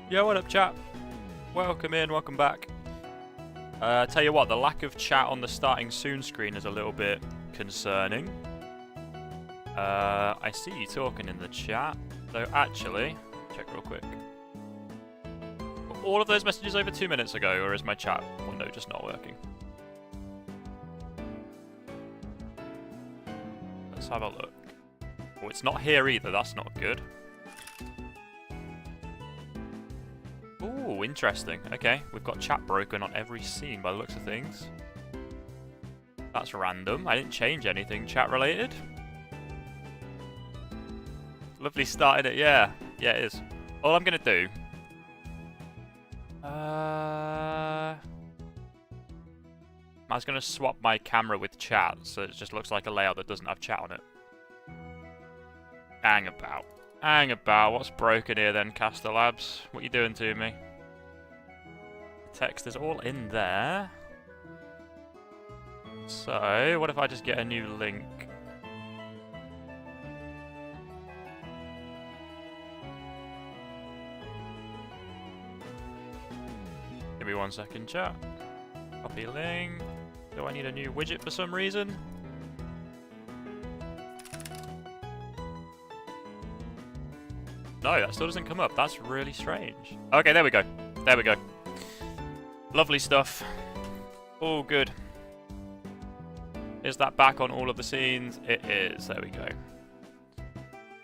Yo, what up, chat? Welcome in, welcome back. Tell you what, the lack of chat on the starting soon screen is a little bit concerning. I see you talking in the chat. So actually, check real quick. Were all of those messages over 2 minutes ago, or is my chat window just not working? Let's have a look. Oh, it's not here either, that's not good. Ooh, interesting. Okay, we've got chat broken on every scene by the looks of things. That's random. I didn't change anything chat related. Lovely starting it, yeah. Yeah, it is. All I'm going to do... I was going to swap my camera with chat, so it just looks like a layout that doesn't have chat on it. Hang about. Hang about. What's broken here then, Caster Labs? What are you doing to me? The text is all in there. So, what if I just get a new link? Give me 1 second, chat. Copy link. Do I need a new widget for some reason? No, that still doesn't come up. That's really strange. Okay, there we go. There we go. Lovely stuff. All good. Is that back on all of the scenes? It is. There we go.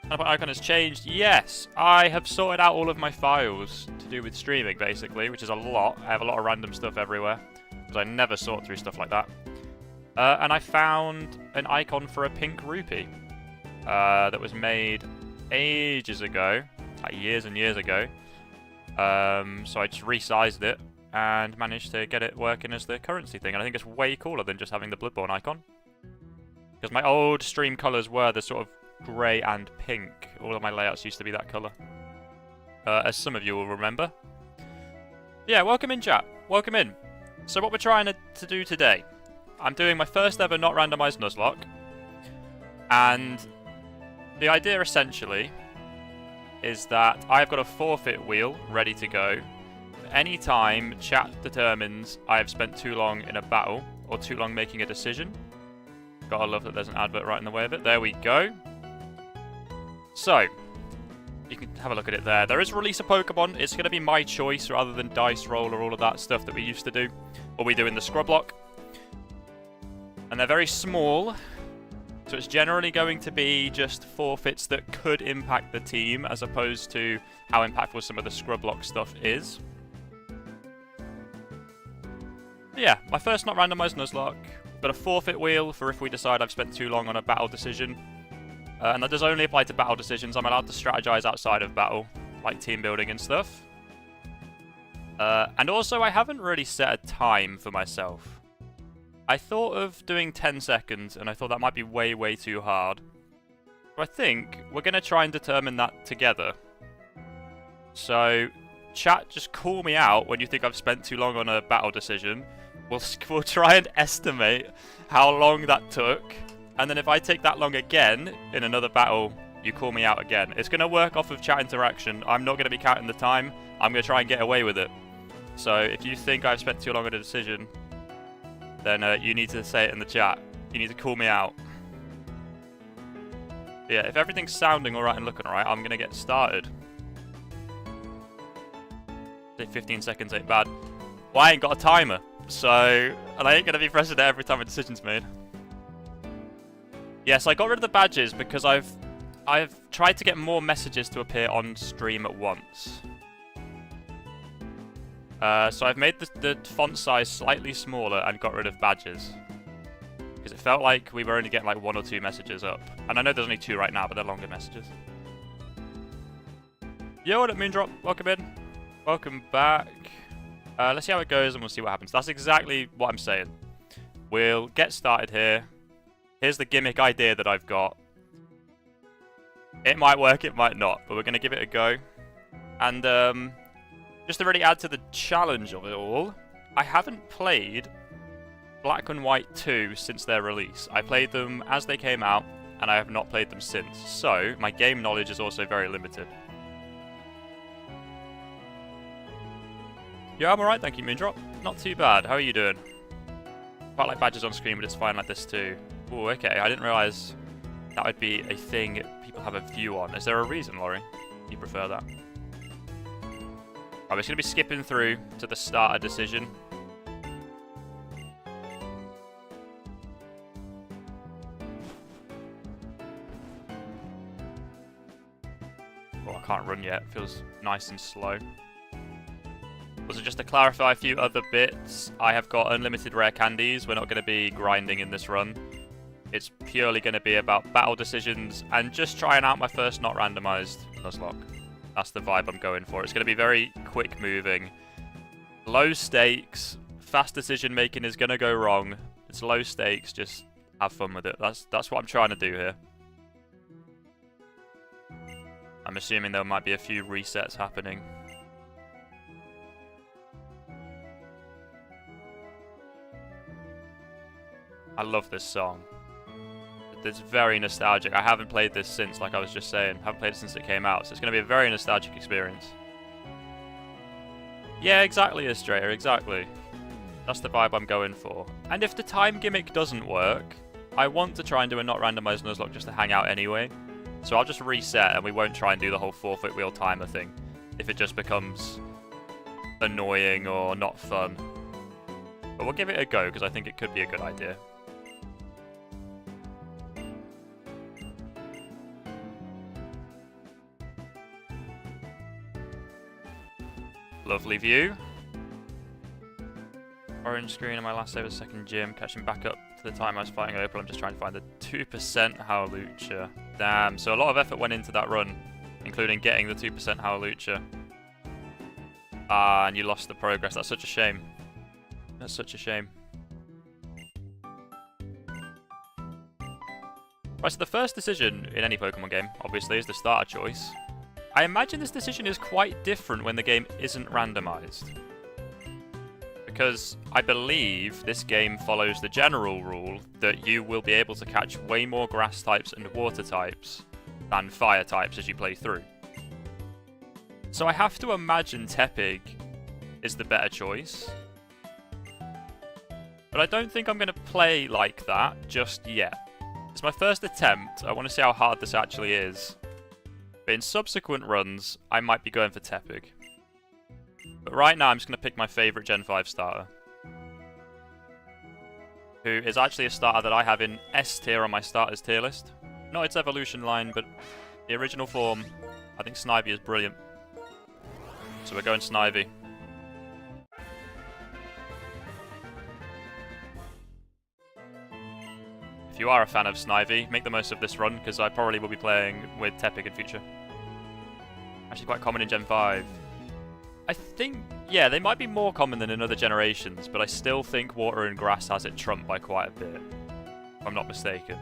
What icon has changed? Yes! I have sorted out all of my files to do with streaming, basically, which is a lot. I have a lot of random stuff everywhere, because I never sort through stuff like that. And I found an icon for a pink rupee that was made ages ago, like years and years ago. So I just resized it and managed to get it working as the currency thing. And I think it's way cooler than just having the Bloodborne icon. Because my old stream colours were the sort of grey and pink. All of my layouts used to be that colour. As some of you will remember. Yeah, welcome in, chat. Welcome in. So what we're trying to do today, I'm doing my first ever not randomised Nuzlocke. And the idea essentially is that I've got a forfeit wheel ready to go. Anytime chat determines I have spent too long in a battle or too long making a decision. Gotta love that there's an advert right in the way of it. There we go. So, you can have a look at it there. There is release a Pokemon. It's going to be my choice rather than dice roll or all of that stuff that we used to do. Or we do in the scrub block. And they're very small. So it's generally going to be just forfeits that could impact the team as opposed to how impactful some of the scrub block stuff is. But yeah, my first not randomised Nuzlocke. Got a forfeit wheel for if we decide I've spent too long on a battle decision. And that does only apply to battle decisions. I'm allowed to strategize outside of battle, like team building and stuff. And also, I haven't really set a time for myself. I thought of doing 10 seconds, and I thought that might be way, way too hard. So I think we're going to try and determine that together. So, chat, just call me out when you think I've spent too long on a battle decision. We'll try and estimate how long that took. And then if I take that long again in another battle, you call me out again. It's going to work off of chat interaction. I'm not going to be counting the time. I'm going to try and get away with it. So if you think I've spent too long on a decision, then you need to say it in the chat. You need to call me out. Yeah, if everything's sounding alright and looking alright, I'm going to get started. 15 seconds ain't bad. Well, I ain't got a timer. So, and I ain't going to be pressing it every time a decision's made. Yes, I got rid of the badges because I've tried to get more messages to appear on stream at once. So I've made the font size slightly smaller and got rid of badges. Because it felt like we were only getting like 1 or 2 messages up. And I know there's only 2 right now, but they're longer messages. Yo, what up, Moondrop? Welcome in. Welcome back. Let's see how it goes and we'll see what happens. That's exactly what I'm saying. We'll get started here. Here's the gimmick idea that I've got. It might work, it might not, but we're going to give it a go. And just to really add to the challenge of it all, I haven't played Black and White 2 since their release. I played them as they came out, and I have not played them since. So, my game knowledge is also very limited. Yeah, I'm alright, thank you, Moondrop. Not too bad. How are you doing? Quite like badges on screen, but it's fine like this too. Oh, okay. I didn't realise that would be a thing people have a view on. Is there a reason, Laurie? You prefer that? I'm just going to be skipping through to the starter decision. Oh, I can't run yet. It feels nice and slow. Also, just to clarify a few other bits, I have got unlimited rare candies. We're not going to be grinding in this run. It's purely going to be about battle decisions and just trying out my first not randomized Nuzlocke. That's the vibe I'm going for. It's going to be very quick moving. Low stakes. Fast decision making is going to go wrong. It's low stakes. Just have fun with it. That's what I'm trying to do here. I'm assuming there might be a few resets happening. I love this song. It's very nostalgic. I haven't played this since, like I was just saying. I haven't played it since it came out, so it's going to be a very nostalgic experience. Yeah, exactly, Astraea, exactly. That's the vibe I'm going for. And if the time gimmick doesn't work, I want to try and do a not randomized Nuzlocke just to hang out anyway. So I'll just reset and we won't try and do the whole forfeit wheel timer thing if it just becomes annoying or not fun. But we'll give it a go because I think it could be a good idea. Lovely view. Orange screen on my last save of second gym, catching back up to the time I was fighting Opal. I'm just trying to find the 2% Howlucha. Damn, so a lot of effort went into that run, including getting the 2% Howlucha. Ah, and you lost the progress. That's such a shame. That's such a shame. Right, so the first decision in any Pokemon game, obviously, is the starter choice. I imagine this decision is quite different when the game isn't randomized. Because I believe this game follows the general rule that you will be able to catch way more grass types and water types than fire types as you play through. So I have to imagine Tepig is the better choice. But I don't think I'm going to play like that just yet. It's my first attempt. I want to see how hard this actually is. But in subsequent runs, I might be going for Tepig. But right now, I'm just going to pick my favourite Gen 5 starter. Who is actually a starter that I have in S tier on my starters tier list. Not its evolution line, but the original form. I think Snivy is brilliant. So we're going Snivy. If you are a fan of Snivy, make the most of this run, because I probably will be playing with Tepig in future. Actually quite common in Gen 5. I think, yeah, they might be more common than in other generations, but I still think Water and Grass has it trumped by quite a bit, if I'm not mistaken.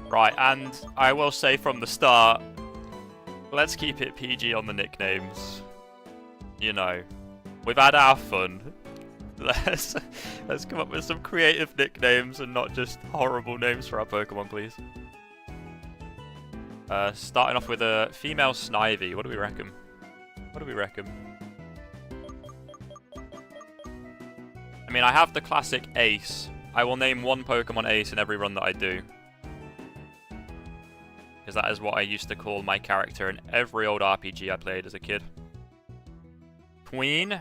Right, and I will say from the start, let's keep it PG on the nicknames. You know, we've had our fun. Let's come up with some creative nicknames and not just horrible names for our Pokemon, please. Starting off with a female Snivy. What do we reckon? What do we reckon? I mean, I have the classic Ace. I will name one Pokemon Ace in every run that I do. Because that is what I used to call my character in every old RPG I played as a kid. Queen.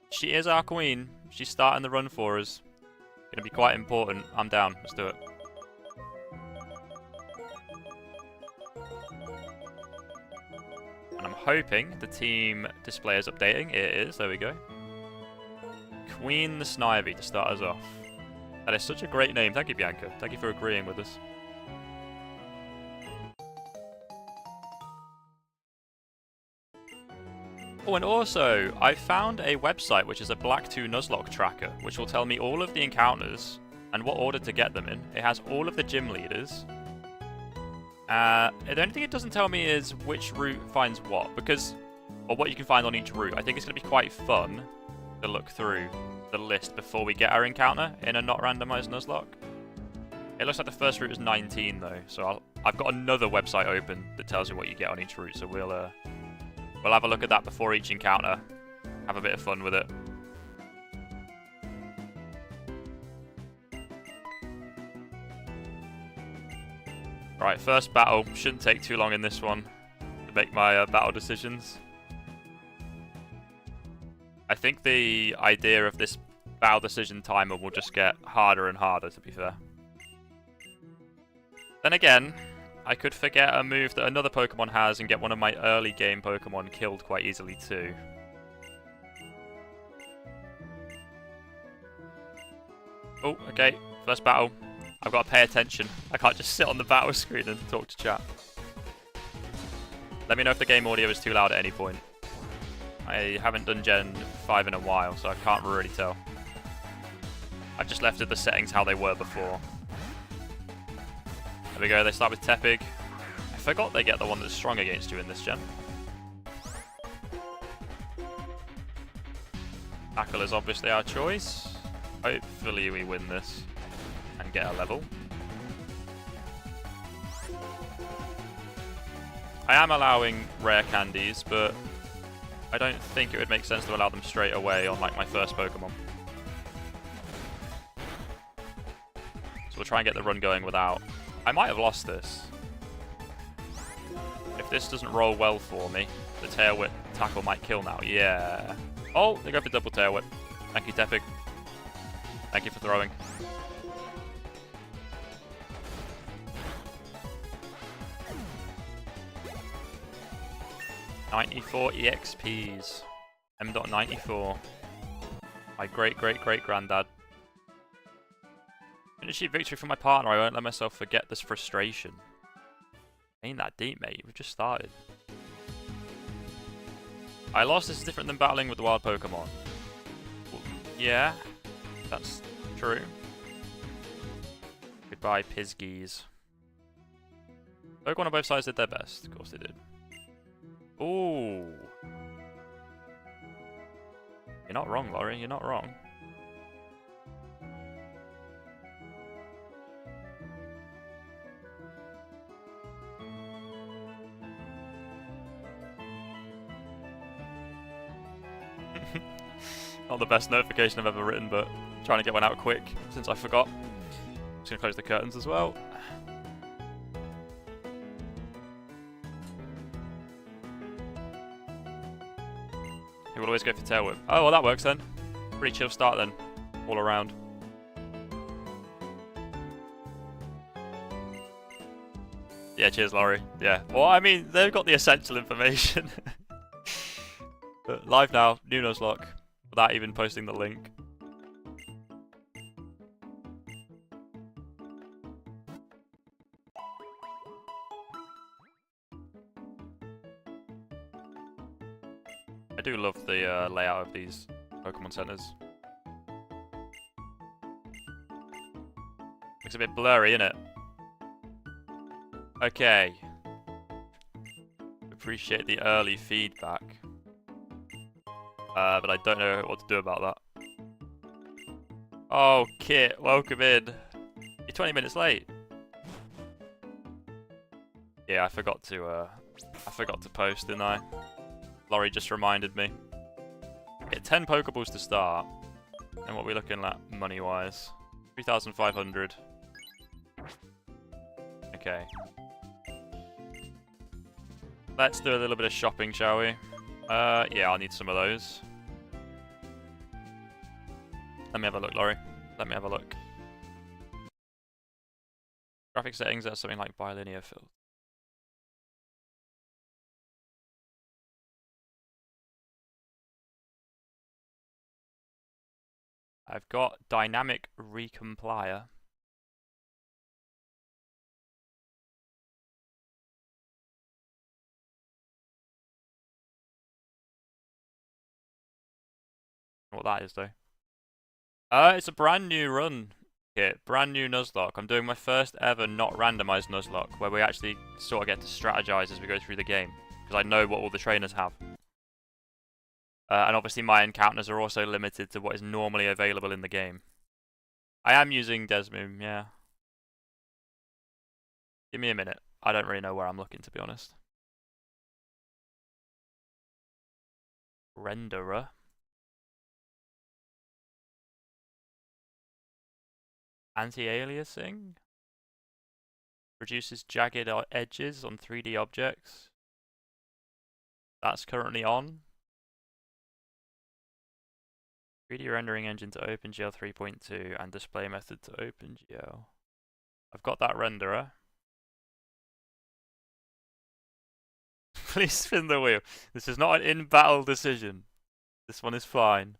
She is our queen. She's starting the run for us. Gonna be quite important. I'm down. Let's do it. And I'm hoping the team display is updating. It is. There we go. Queen the Snivy to start us off. That is such a great name. Thank you, Bianca. Thank you for agreeing with us. Oh, and also, I found a website which is a Black 2 Nuzlocke tracker, which will tell me all of the encounters and what order to get them in. It has all of the gym leaders. The only thing it doesn't tell me is which route finds what, because, or what you can find on each route. I think it's going to be quite fun to look through the list before we get our encounter in a not randomized Nuzlocke. It looks like the first route is 19 though, so I've got another website open that tells you what you get on each route, so we'll We'll have a look at that before each encounter. Have a bit of fun with it. Right, first battle. Shouldn't take too long in this one to make my battle decisions. I think the idea of this battle decision timer will just get harder and harder, to be fair. Then again, I could forget a move that another Pokemon has and get one of my early game Pokemon killed quite easily too. Oh, okay. First battle. I've got to pay attention. I can't just sit on the battle screen and talk to chat. Let me know if the game audio is too loud at any point. I haven't done Gen 5 in a while, so I can't really tell. I've just left the settings how they were before. There we go, they start with Tepig. I forgot they get the one that's strong against you in this gen. Tackle is obviously our choice. Hopefully we win this and get a level. I am allowing rare candies, but I don't think it would make sense to allow them straight away on like my first Pokemon. So we'll try and get the run going without. I might have lost this. If this doesn't roll well for me, the Tail Whip tackle might kill now. Yeah. Oh, they go for double Tail Whip. Thank you, Tepig. Thank you for throwing. $94 EXPs. M.94. My great-great-great-granddad. An achieve victory for my partner. I won't let myself forget this frustration. Ain't that deep, mate. We've just started. I lost. This is different than battling with the wild Pokemon. Yeah, that's true. Goodbye, Pizgees. Pokemon on both sides did their best. Of course they did. Ooh. You're not wrong, Laurie. You're not wrong. Not the best notification I've ever written, but trying to get one out quick since I forgot. Just gonna close the curtains as well. He will always go for Tail Whip. Oh, well that works then. Pretty chill start then, all around. Yeah, cheers, Laurie. Yeah. Well, I mean, they've got the essential information. But live now, new Nuzlocke, without even posting the link. I do love the layout of these Pokemon centers. Looks a bit blurry, innit? Okay. Appreciate the early feedback. But I don't know what to do about that. Oh, Kit, welcome in. You're 20 minutes late. Yeah, I forgot to post, didn't I? Laurie just reminded me. Okay, 10 Pokeballs to start. And what are we looking at money-wise? 3,500. Okay. Let's do a little bit of shopping, shall we? Yeah, I'll need some of those. Let me have a look, Laurie. Let me have a look. Graphic settings, that's something like bilinear fill. I've got dynamic recomplier. What that is though. It's a brand new run kit, brand new Nuzlocke. I'm doing my first ever not randomized Nuzlocke, where we actually sort of get to strategize as we go through the game, because I know what all the trainers have. And obviously my encounters are also limited to what is normally available in the game. I am using Desmoom, yeah. Give me a minute. I don't really know where I'm looking, to be honest. renderer. Anti-aliasing. Reduces jagged edges on 3D objects. That's currently on. 3D rendering engine to OpenGL 3.2 and display method to OpenGL. I've got that renderer. Please spin the wheel. This is not an in-battle decision. This one is fine.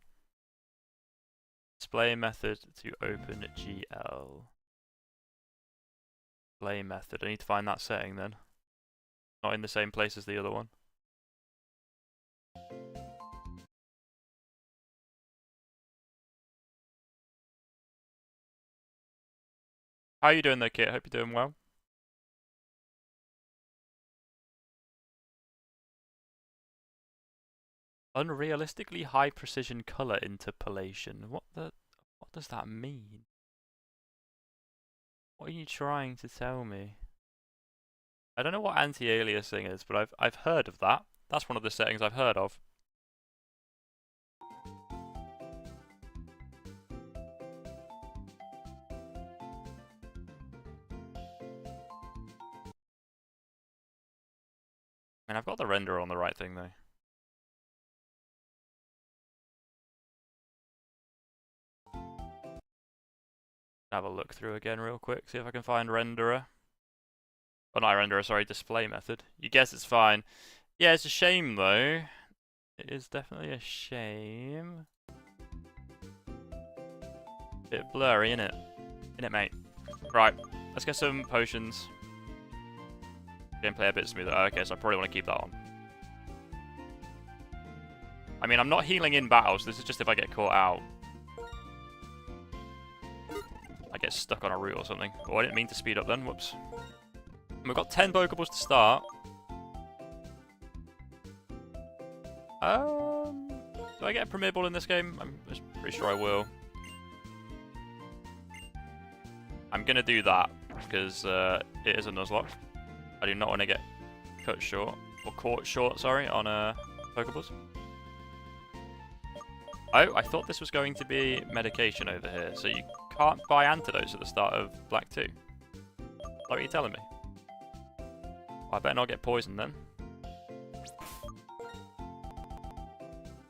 Display method to OpenGL. Display method. I need to find that setting then. Not in the same place as the other one. How are you doing there, Kit? Hope you're doing well. Unrealistically high precision color interpolation. What does that mean? What are you trying to tell me? I don't know what anti-aliasing is, but I've heard of that. That's one of the settings I've heard of. And I've got the renderer on the right thing though. Have a look through again real quick, see if I can find renderer. Oh, not renderer, sorry, display method. You guess it's fine. Yeah, it's a shame though. It is definitely a shame. Bit blurry, innit? Innit, mate? Right, let's get some potions. Gameplay a bit smoother. Okay, so I probably want to keep that on. I mean, I'm not healing in battles. This is just if I get caught out. I get stuck on a route or something. Oh, I didn't mean to speed up then. Whoops. And we've got 10 Pokeballs to start. Do I get a Premier Ball in this game? I'm pretty sure I will. I'm going to do that because it is a Nuzlocke. I do not want to get cut short, or caught short, sorry, on Pokeballs. Oh, I thought this was going to be medication over here, so you can't buy antidotes at the start of Black 2. Like what are you telling me? I better not get poisoned then.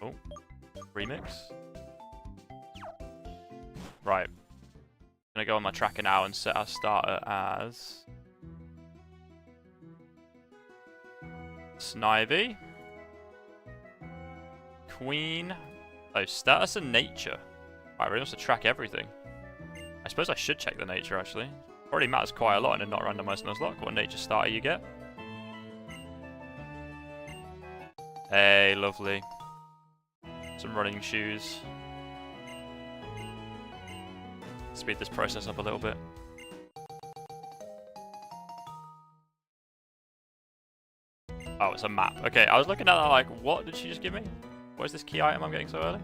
Oh, remix. Right. I'm gonna go on my tracker now and set our starter as Snivy, Queen. Oh, status and nature. Right, really wants to track everything. I suppose I should check the nature actually. Already matters quite a lot in a not randomized Nuzlocke what nature starter you get. Hey, lovely. Some running shoes. Speed this process up a little bit. Oh, it's a map. Okay, I was looking at that like, what did she just give me? What is this key item I'm getting so early?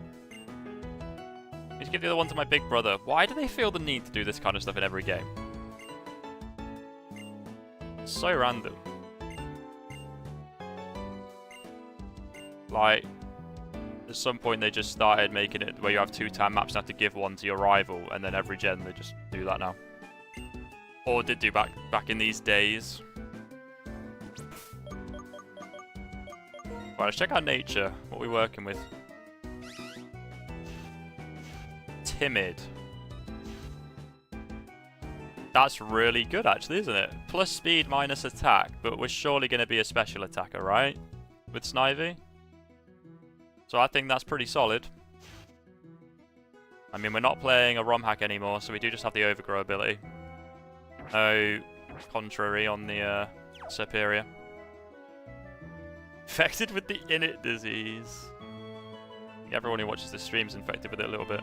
Let's give the other one to my big brother. Why do they feel the need to do this kind of stuff in every game? It's so random. Like, at some point they just started making it where you have 2-time maps and have to give one to your rival, and then every gen they just do that now. Or did do back in these days. Right, let's check out nature. What are we working with? Timid. That's really good actually, isn't it? Plus speed minus attack, but we're surely going to be a special attacker, right? With Snivy? So I think that's pretty solid. I mean, we're not playing a ROM hack anymore, so we do just have the overgrow ability. No contrary on the Superior. Infected with the init disease. Everyone who watches this stream is infected with it a little bit.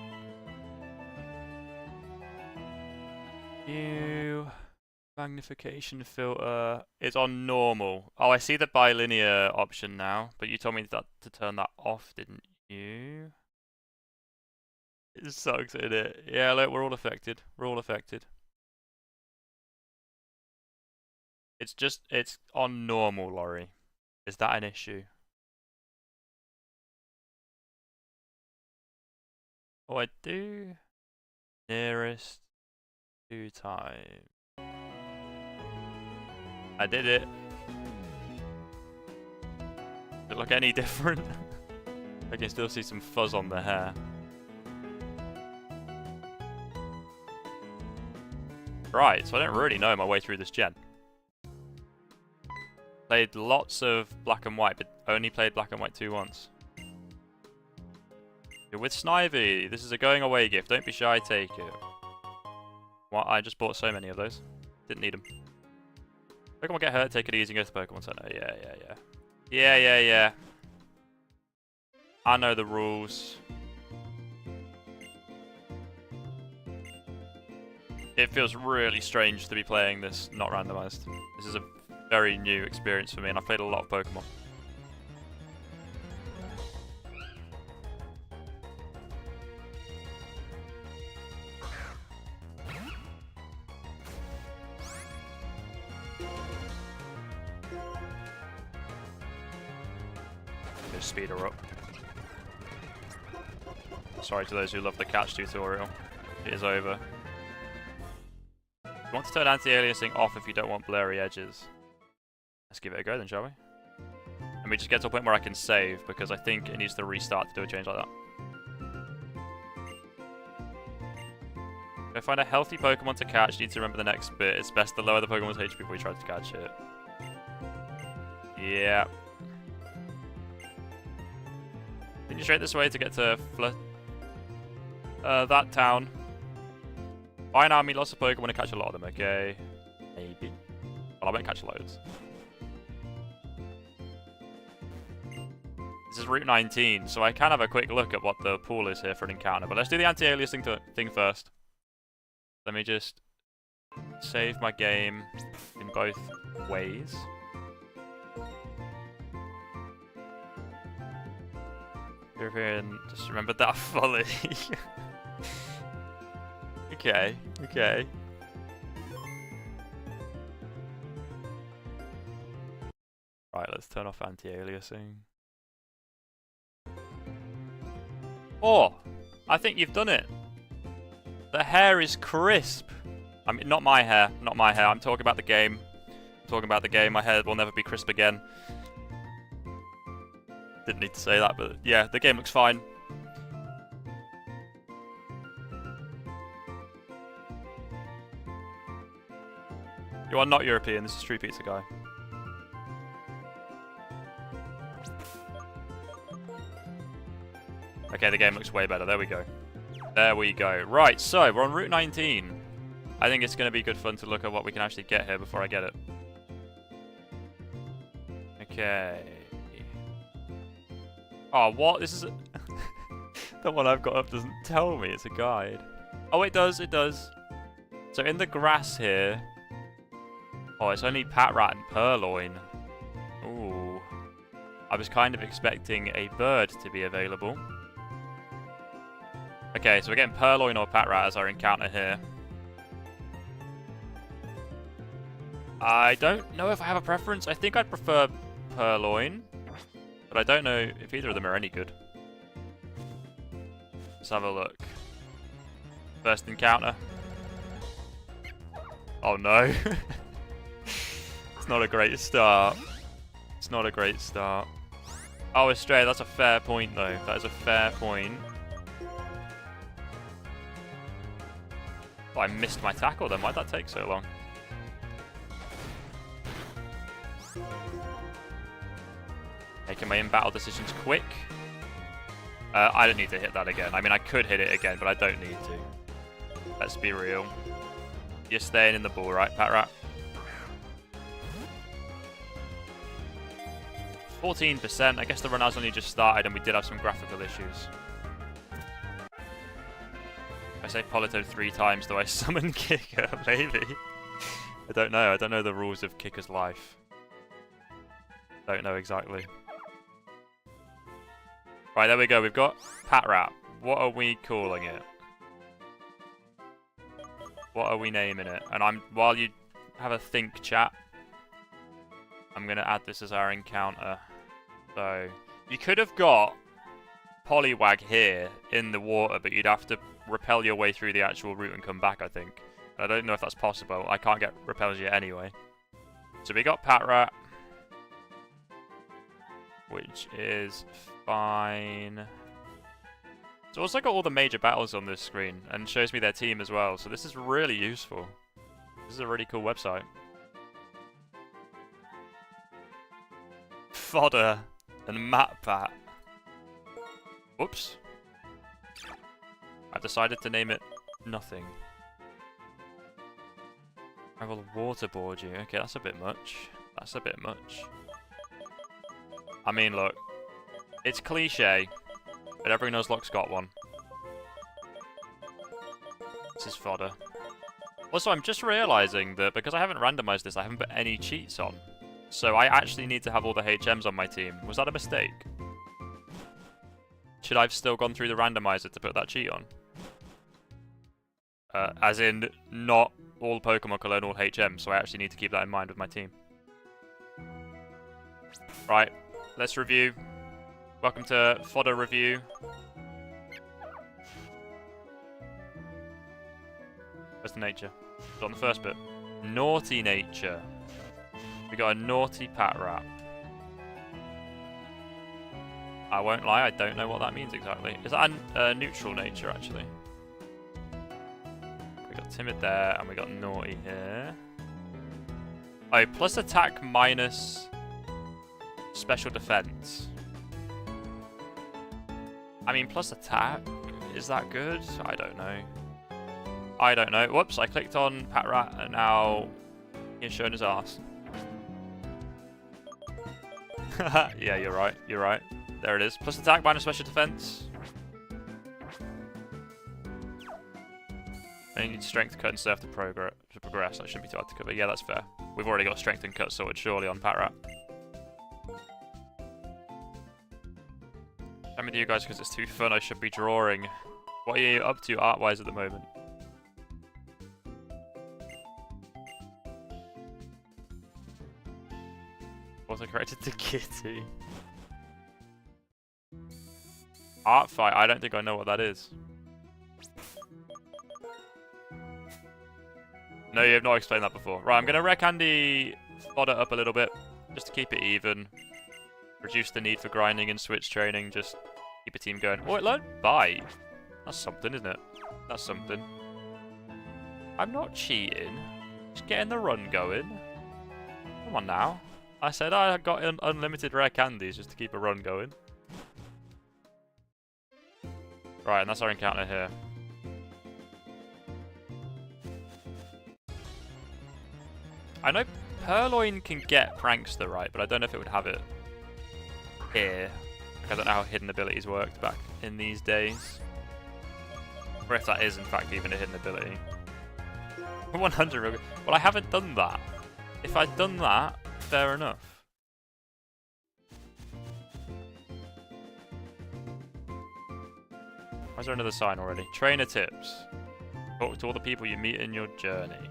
New magnification filter is on normal. Oh, I see the bilinear option now, but you told me that to turn that off, didn't you? It sucks, isn't it? Yeah, look, we're all affected. We're all affected. It's on normal, Laurie. Is that an issue? Oh, I do. Nearest 2 times. I did it. Does it look any different? I can still see some fuzz on the hair. Right, so I don't really know my way through this gen. Played lots of black and white, but only played black and white 2 once. You're with Snivy. This is a going away gift. Don't be shy, take it. Well, I just bought so many of those. Didn't need them. Pokemon get hurt, take it easy, go to the Pokemon Center. Yeah. I know the rules. It feels really strange to be playing this not randomized. This is a very new experience for me, and I've played a lot of Pokemon. Just speed her up. Sorry to those who love the catch tutorial. It is over. You want to turn anti-aliasing off if you don't want blurry edges. Let's give it a go then, shall we? And we just get to a point where I can save, because I think it needs to restart to do a change like that. Go find a healthy Pokemon to catch. You need to remember the next bit. It's best to lower the Pokemon's HP before you try to catch it. Yeah. Then you straight this way to get to that town. Find army, lots of Pokemon, and catch a lot of them, okay? Maybe. Well, I won't catch loads. This is Route 19, so I can have a quick look at what the pool is here for an encounter. But let's do the anti-aliasing thing first. Let me just save my game in both ways. European, just remember that fully. Okay. Right, let's turn off anti-aliasing. Oh! I think you've done it! The hair is crisp! I mean, not my hair. I'm talking about the game. My hair will never be crisp again. Didn't need to say that, but yeah, the game looks fine. You are not European, this is True Pizza Guy. Okay, the game looks way better. There we go. Right, so we're on Route 19. I think it's going to be good fun to look at what we can actually get here before I get it. Okay. Oh, what? This is... The one I've got up doesn't tell me it's a guide. Oh, it does. So in the grass here... Oh, it's only Patrat and Purloin. Ooh. I was kind of expecting a bird to be available. Okay, so we're getting Purloin or Patrat as our encounter here. I don't know if I have a preference. I think I'd prefer Purloin. But I don't know if either of them are any good. Let's have a look. First encounter. Oh no. It's not a great start. Oh, Astray, that's a fair point though. That is a fair point. Oh, I missed my tackle then. Why'd that take so long? Making my in-battle decisions quick. I don't need to hit that again. I mean, I could hit it again, but I don't need to. Let's be real. You're staying in the ball, right, Patrat? 14%. I guess the run has only just started and we did have some graphical issues. If I say Polito 3 times, do I summon Kicker? Maybe. I don't know. I don't know the rules of Kicker's life. Don't know exactly. Right, there we go. We've got Patrat. What are we calling it? What are we naming it? And while you have a think, chat, I'm going to add this as our encounter. So, you could have got Poliwag here in the water, but you'd have to repel your way through the actual route and come back, I think. I don't know if that's possible. I can't get repels yet anyway. So we got Patrat, which is fine. It's also got all the major battles on this screen and shows me their team as well. So this is really useful. This is a really cool website. Fodder and MatPat. Whoops. I've decided to name it nothing. I will waterboard you. Okay, that's a bit much. That's a bit much. I mean, look. It's cliche, but every Nuzlocke's got one. This is fodder. Also, I'm just realising that because I haven't randomised this, I haven't put any cheats on. So I actually need to have all the HMs on my team. Was that a mistake? Should I have still gone through the randomizer to put that cheat on? As in, not all Pokemon can learn all HMs, so I actually need to keep that in mind with my team. Right, let's review. Welcome to Fodder Review. Where's the nature? It's on the first bit. Naughty nature. We got a naughty Patrat. I won't lie, I don't know what that means exactly. Is that a neutral nature, actually? We got timid there, and we got naughty here. Oh, plus attack minus special defense. I mean, plus attack, is that good? I don't know. I don't know. Whoops, I clicked on Patrat, and now he's showing his ass. Yeah, you're right. You're right. There it is. Plus attack, minus special defense. And you need strength, cut, and surf to progress. That shouldn't be too hard to cover. Yeah, that's fair. We've already got strength and cut sorted, surely, on Patrat. I'm with you guys because it's too fun. I should be drawing. What are you up to art-wise at the moment? Auto-corrected to Kitty. Art fight? I don't think I know what that is. No, you have not explained that before. Right, I'm going to wreck Andy fodder up a little bit, just to keep it even. Reduce the need for grinding and switch training, just keep a team going. Oh, it learned Bite. That's something, isn't it? That's something. I'm not cheating. Just getting the run going. Come on now. I said I got unlimited rare candies just to keep a run going. Right, and that's our encounter here. I know Purloin can get Prankster, right, but I don't know if it would have it here. Like, I don't know how hidden abilities worked back in these days. Or if that is, in fact, even a hidden ability. 100. Well, I haven't done that. If I'd done that, fair enough. Why is there another sign already? Trainer tips. Talk to all the people you meet in your journey.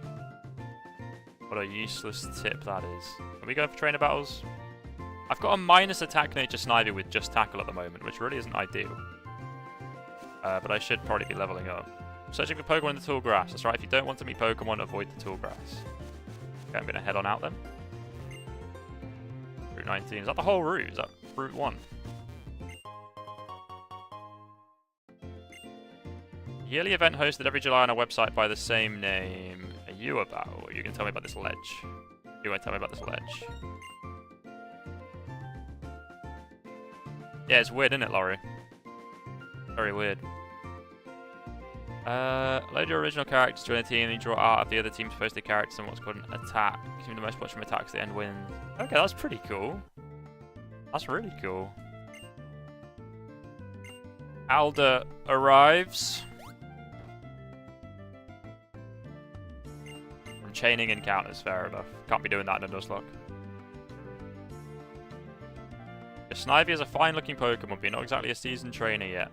What a useless tip that is. Are we going for trainer battles? I've got a minus attack nature Snivy with just tackle at the moment, which really isn't ideal. But I should probably be leveling up. Searching for Pokemon in the tall grass. That's right, if you don't want to meet Pokemon, avoid the tall grass. Okay, I'm going to head on out then. Route 19. Is that the whole route? Is that Route 1? Yearly event hosted every July on a website by the same name. Are you about? Or are you going to tell me about this ledge? You won't tell me about this ledge. Yeah, it's weird, isn't it, Laurie? Very weird. Load your original characters, join a team, and you draw art of the other team's posted characters and what's called an attack. Give me the most points from attacks, the end wins. Okay, that's pretty cool. That's really cool. Alda arrives. From chaining encounters, fair enough. Can't be doing that in a Nuzlocke. Your Snivy is a fine looking Pokemon, but you're not exactly a seasoned trainer yet.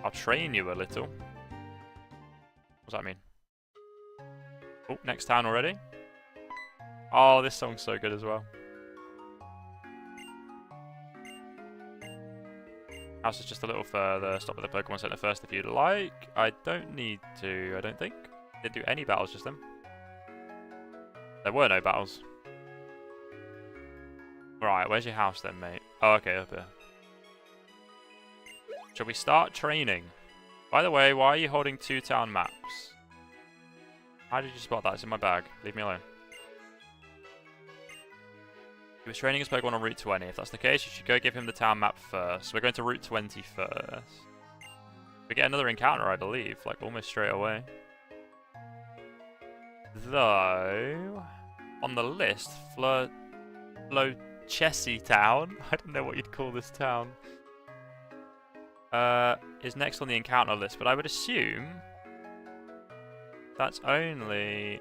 I'll train you a little. What does that mean? Oh, next town already? Oh, this song's so good as well. House is just a little further. Stop at the Pokemon Center first if you'd like. I don't need to, I don't think. Didn't do any battles just then. There were no battles. Right, where's your house then, mate? Oh, okay, up here. Shall we start training? By the way, why are you holding 2 town maps? How did you spot that? It's in my bag. Leave me alone. He was training his Pokemon on Route 20. If that's the case, you should go give him the town map first. We're going to Route 20 first. We get another encounter, I believe, like almost straight away. Though, on the list, Chessie Town, I don't know what you'd call this town, is next on the encounter list, but I would assume that's only...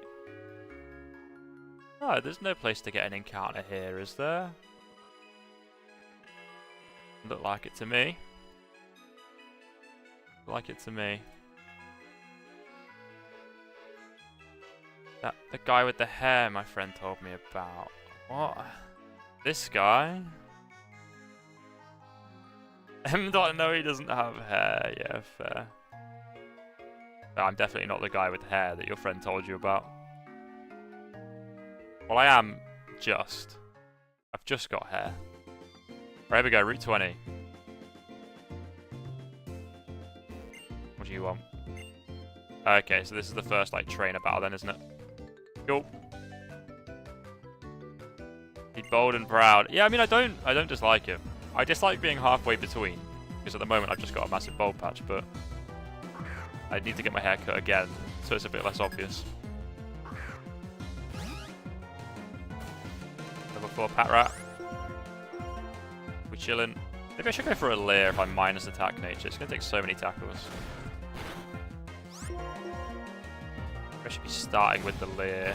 No, there's no place to get an encounter here, is there? Look like it to me. Look like it to me. That the guy with the hair my friend told me about. What? This guy? No, he doesn't have hair. Yeah, fair. But I'm definitely not the guy with hair that your friend told you about. Well, I am just. I've just got hair. Right, here we go, Route 20. What do you want? Okay, so this is the first, like, trainer battle then, isn't it? Cool. Be bold and proud. Yeah, I mean, I don't dislike him. I dislike being halfway between. Because at the moment I've just got a massive bold patch, but I need to get my hair cut again, so it's a bit less obvious. Level 4 Patrat. We chillin'. Maybe I should go for a Leer if I'm minus attack nature. It's gonna take so many tackles. I should be starting with the Leer.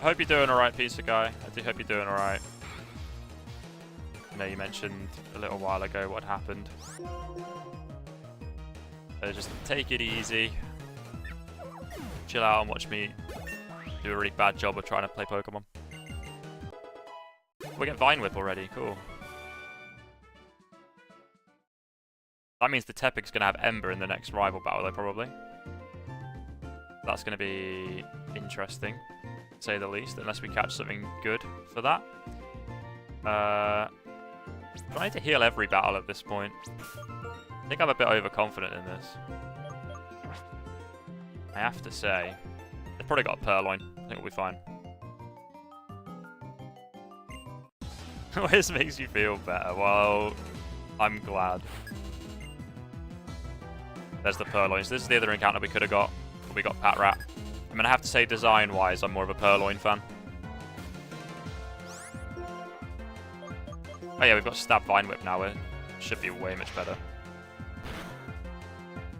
I hope you're doing alright, pizza guy. I do hope you're doing alright. I know you mentioned a little while ago what happened. So just take it easy. Chill out and watch me do a really bad job of trying to play Pokemon. We get Vine Whip already, cool. That means the Tepig's going to have Ember in the next rival battle though, probably. That's going to be interesting, to say the least, unless we catch something good for that. Do I need to heal every battle at this point? I think I'm a bit overconfident in this. I have to say. They've probably got a Purloin. I think we'll be fine. This makes you feel better. Well, I'm glad. There's the Purloins. This is the other encounter we could have got. But we got Patrat. I mean, I have to say, design-wise, I'm more of a Purloin fan. Oh yeah, we've got Stab Vine Whip now. It should be way much better.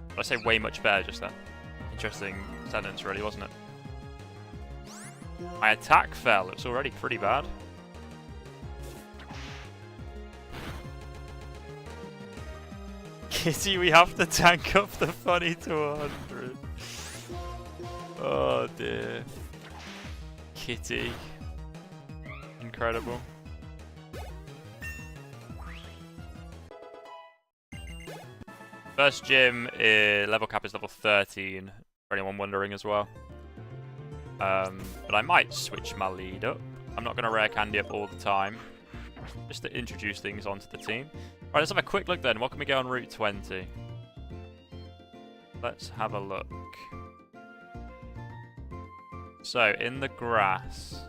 Did I say way much better just then? Interesting sentence, really, wasn't it? My attack fell. It's already pretty bad. Kitty, we have to tank up the funny to 100. Oh dear. Kitty. Incredible. First gym, level cap is level 13, for anyone wondering as well. But I might switch my lead up. I'm not going to rare candy up all the time, just to introduce things onto the team. Right, let's have a quick look then. What can we get on Route 20? Let's have a look. So, in the grass.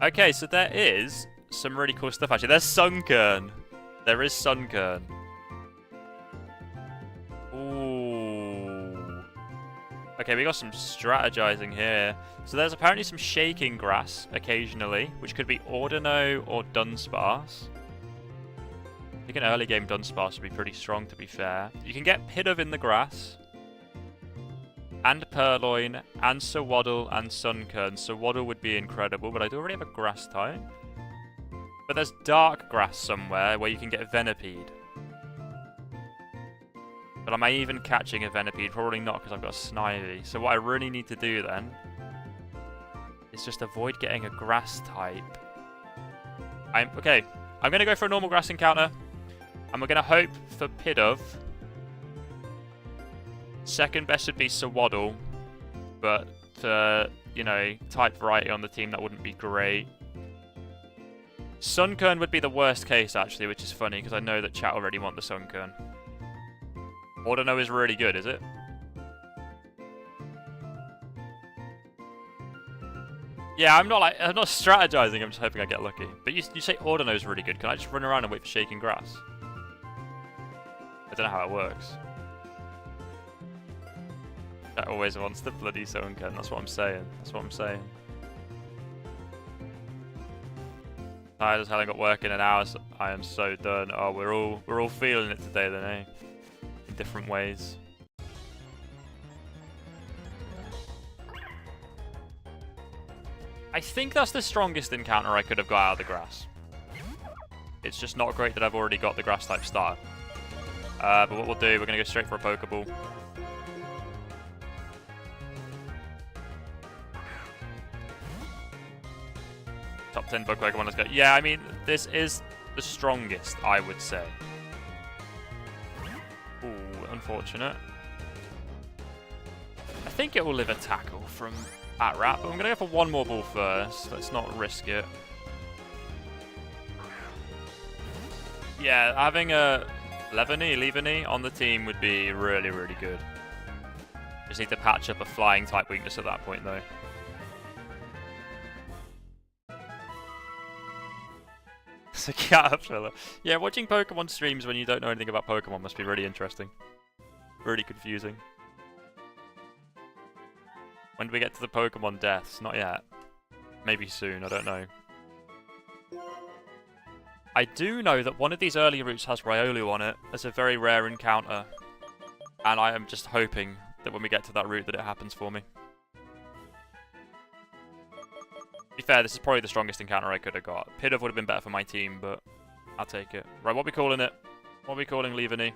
Okay, so there is some really cool stuff actually. There's Sunkern. There is Sunkern. Ooh. Okay, we got some strategizing here. So there's apparently some shaking grass occasionally, which could be Ordino or Dunsparce. I think an early game Dunsparce would be pretty strong, to be fair. You can get Pidove in the grass, and Purloin, and Sawaddle, and Sunkern. Sawaddle would be incredible, but I do already have a grass type. But there's dark grass somewhere where you can get Venipede. But am I even catching a Venipede? Probably not, because I've got a Snivy. So what I really need to do then is just avoid getting a grass type. Okay, I'm going to go for a normal grass encounter. And we're going to hope for Pidove. Second best would be Sawaddle. But, you know, type variety on the team, that wouldn't be great. Sunkern would be the worst case, actually, which is funny, because I know that chat already want the Sunkern. Ordino is really good, is it? Yeah, I'm not strategizing, I'm just hoping I get lucky. But you say Ordino is really good. Can I just run around and wait for shaking grass? I don't know how it works. Chat always wants the bloody Sunkern, that's what I'm saying. That's what I'm saying. Tired as hell, I got work in an hour, so I am so done. Oh, we're all feeling it today then, eh? In different ways. I think that's the strongest encounter I could have got out of the grass. It's just not great that I've already got the grass type start. But what we'll do, we're going to go straight for a Pokeball. Top 10 bug Pokemon, let's go. Yeah, I mean, this is the strongest, I would say. Ooh, unfortunate. I think it will live a tackle from At-Rat, but I'm going to go for one more ball first. Let's not risk it. Yeah, having a Levany on the team would be really, really good. Just need to patch up a flying type weakness at that point, though. It's a caterpillar. Yeah, watching Pokemon streams when you don't know anything about Pokemon must be really interesting. Really confusing. When do we get to the Pokemon deaths? Not yet. Maybe soon, I don't know. I do know that one of these early routes has Riolu on it as a very rare encounter. And I am just hoping that when we get to that route that it happens for me. To be fair, this is probably the strongest encounter I could have got. Pidove would have been better for my team, but I'll take it. Right, what are we calling it? What are we calling Levany?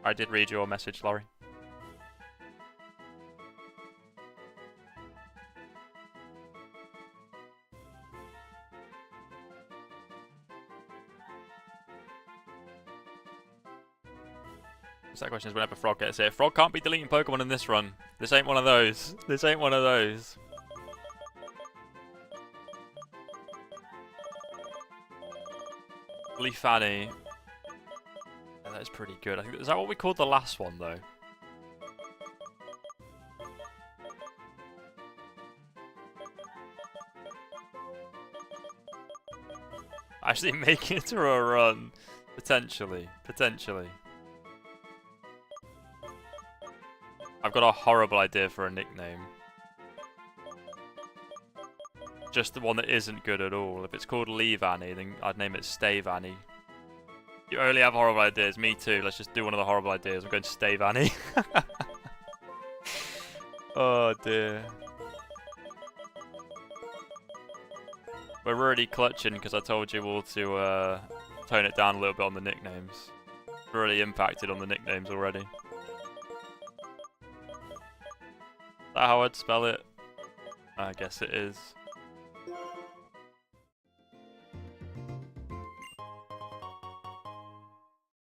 I did read your message, Laurie. So that question is whenever Frog gets it. Frog can't be deleting Pokemon in this run. This ain't one of those. This ain't one of those. Leafani. Yeah, that is pretty good. I think is that what we called the last one though? Actually making it to a run. Potentially. Potentially. I've got a horrible idea for a nickname. Just the one that isn't good at all. If it's called Leavani, then I'd name it Stay Vanny. You only have horrible ideas. Me too. Let's just do one of the horrible ideas. I'm going to Stay Vanny. Oh dear. We're really clutching because I told you all to tone it down a little bit on the nicknames. Really impacted on the nicknames already. Is that how I'd spell it? I guess it is.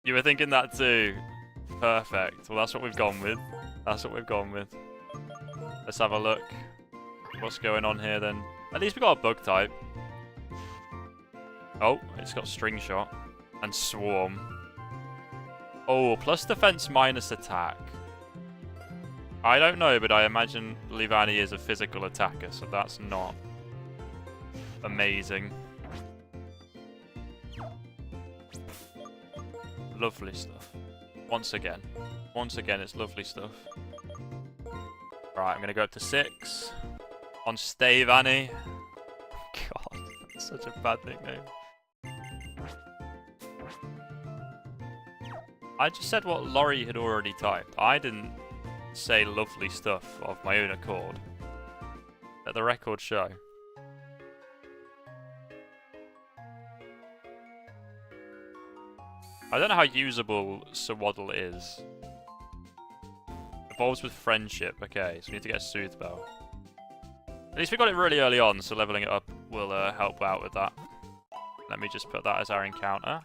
You were thinking that too. Perfect. Well, that's what we've gone with. That's what we've gone with. Let's have a look. What's going on here then? At least we got a bug type. Oh, it's got String Shot and Swarm. Oh, plus defense minus attack. I don't know, but I imagine Leavani is a physical attacker, so that's not amazing. Lovely stuff. Once again, it's lovely stuff. Right, I'm going to go up to 6 on Stay Vanny. God, that's such a bad nickname. I just said what Laurie had already typed. I didn't say lovely stuff of my own accord. Let the record show. I don't know how usable Swaddle is. Evolves with friendship. Okay, so we need to get a Soothe Bell. At least we got it really early on, so leveling it up will help out with that. Let me just put that as our encounter.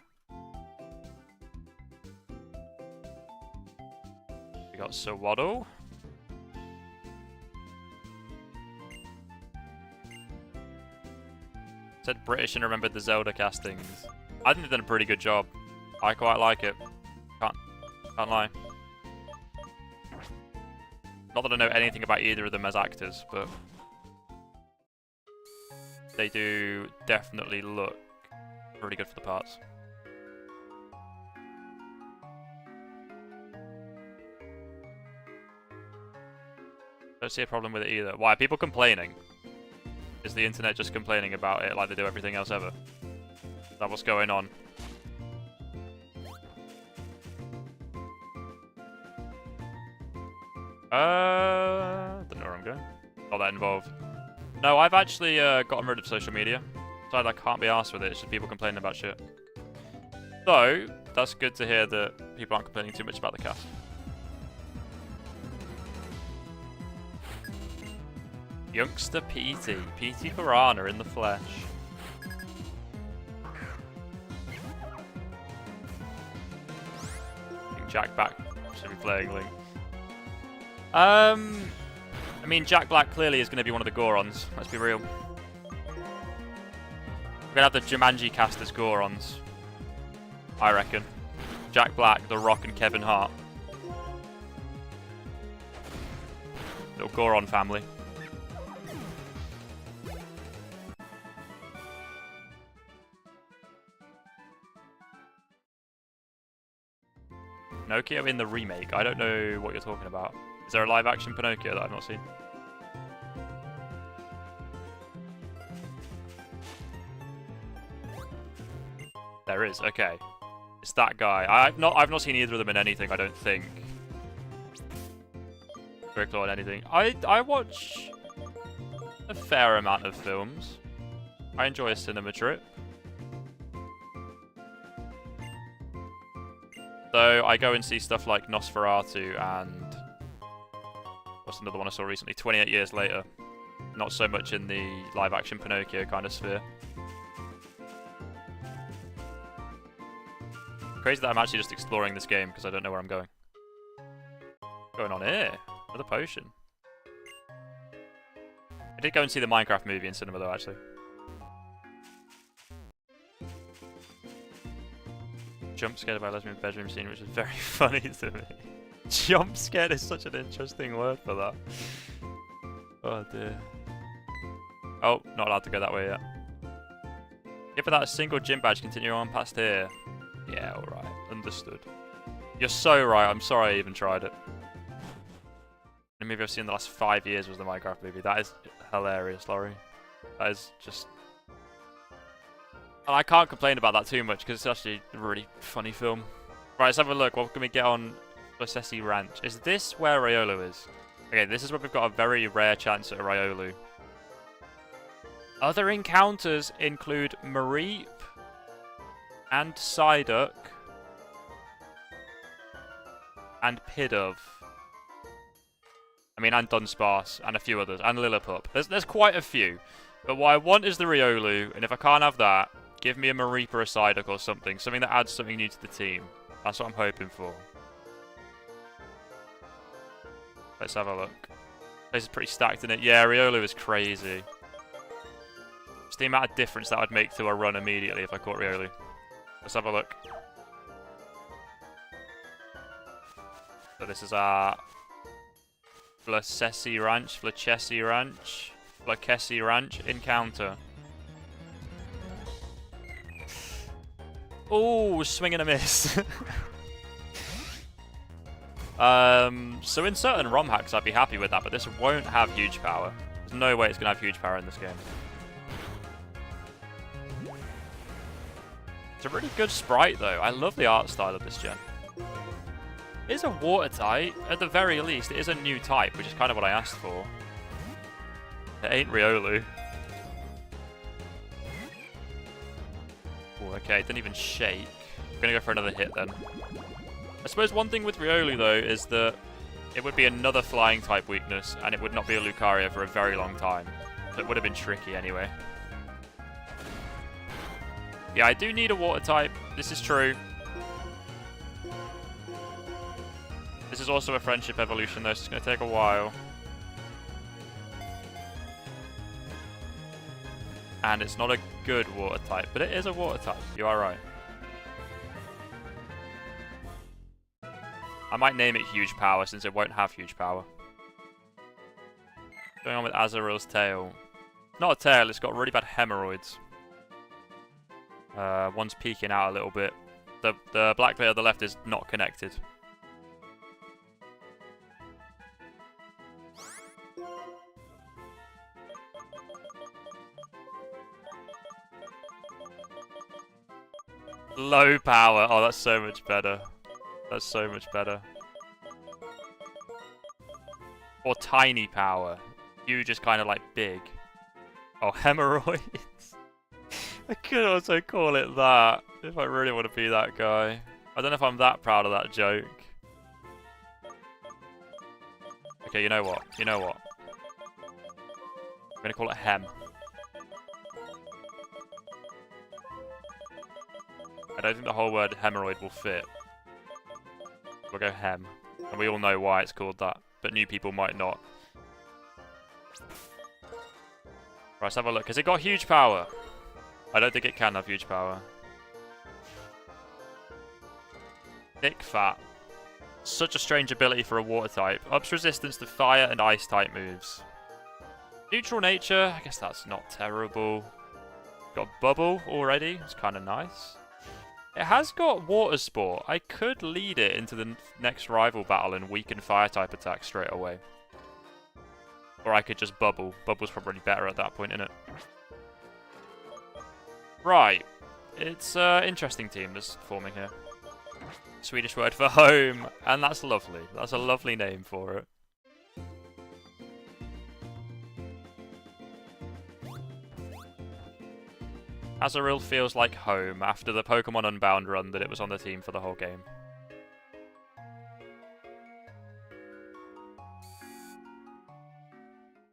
We got Swaddle. Said British and remembered the Zelda castings. I think they've done a pretty good job. I quite like it. Can't lie. Not that I know anything about either of them as actors, but they do definitely look really good for the parts. Don't see a problem with it either. Why are people complaining? Is the internet just complaining about it like they do everything else ever? Is that what's going on? Don't know where I'm going. Not that involved. No, I've actually gotten rid of social media. Decided I can't be arsed with it. It's just people complaining about shit. So, that's good to hear that people aren't complaining too much about the cast. Youngster PT. PT Piranha in the flesh. I think Jack Black should be playing Link. I mean, Jack Black clearly is going to be one of the Gorons. Let's be real. We're going to have the Jumanji cast as Gorons. I reckon. Jack Black, The Rock, and Kevin Hart. Little Goron family. Pinocchio in the remake. I don't know what you're talking about. Is there a live-action Pinocchio that I've not seen? There is. Okay, it's that guy. I've not seen either of them in anything. I don't think. Curriculum on anything. I watch a fair amount of films. I enjoy a cinema trip. So I go and see stuff like Nosferatu and what's another one I saw recently? 28 Years Later. Not so much in the live-action Pinocchio kind of sphere. Crazy that I'm actually just exploring this game because I don't know where I'm going. What's going on here? Another potion. I did go and see the Minecraft movie in cinema though, actually. Jump scared by a lesbian bedroom scene, which is very funny to me. Jump scared is such an interesting word for that. Oh dear. Oh, not allowed to go that way yet. Give that a single gym badge, continue on past here. Yeah, alright. Understood. You're so right, I'm sorry I even tried it. The movie I've seen in the last 5 years was the Minecraft movie. That is hilarious, Laurie. That is just... And I can't complain about that too much because it's actually a really funny film. Right, let's have a look. What can we get on Flacessi Ranch? Is this where Riolu is? Okay, this is where we've got a very rare chance at a Riolu. Other encounters include Mareep and Psyduck and Pidove. I mean, and Dunsparce and a few others, and Lillipup. There's quite a few. But what I want is the Riolu, and if I can't have that, give me a Mareep or a Psyduck or something. Something that adds something new to the team. That's what I'm hoping for. Let's have a look. This is pretty stacked, isn't it? Yeah, Riolu is crazy. Just the amount of difference that would make to a run immediately if I caught Riolu. Let's have a look. So this is our Flacessi Ranch encounter. Oh, swing and a miss. So in certain ROM hacks I'd be happy with that, but this won't have huge power. There's no way it's going to have huge power in this game. It's a really good sprite though. I love the art style of this gen. It is a water type. At the very least, it is a new type, which is kind of what I asked for. It ain't Riolu. Oh, okay, it didn't even shake. I'm gonna go for another hit then. I suppose one thing with Riolu though is that it would be another flying type weakness, and it would not be a Lucario for a very long time. So it would have been tricky anyway. Yeah, I do need a water type. This is true. This is also a friendship evolution though, so it's going to take a while. And it's not a good water type, but it is a water type. You are right. I might name it Huge Power since it won't have Huge Power. Going on with Azaril's tail. Not a tail, it's got really bad hemorrhoids. One's peeking out a little bit. The black layer on the left is not connected. Low power. Oh, that's so much better. That's so much better. Or tiny power. Huge is kind of like big. Oh, hemorrhoids. I could also call it that if I really want to be that guy. I don't know if I'm that proud of that joke. Okay, you know what? You know what? I'm going to call it hem. I don't think the whole word hemorrhoid will fit. We'll go hem. And we all know why it's called that. But new people might not. Right, let's have a look. Has it got huge power? I don't think it can have huge power. Thick fat. Such a strange ability for a water type. Ups resistance to fire and ice type moves. Neutral nature. I guess that's not terrible. Got bubble already. It's kind of nice. It has got water sport. I could lead it into the next rival battle and weaken fire type attacks straight away. Or I could just bubble. Bubble's probably better at that point, isn't it? Right. It's an interesting team that's forming here. Swedish word for home. And that's lovely. That's a lovely name for it. Azurill feels like home after the Pokemon Unbound run that it was on the team for the whole game.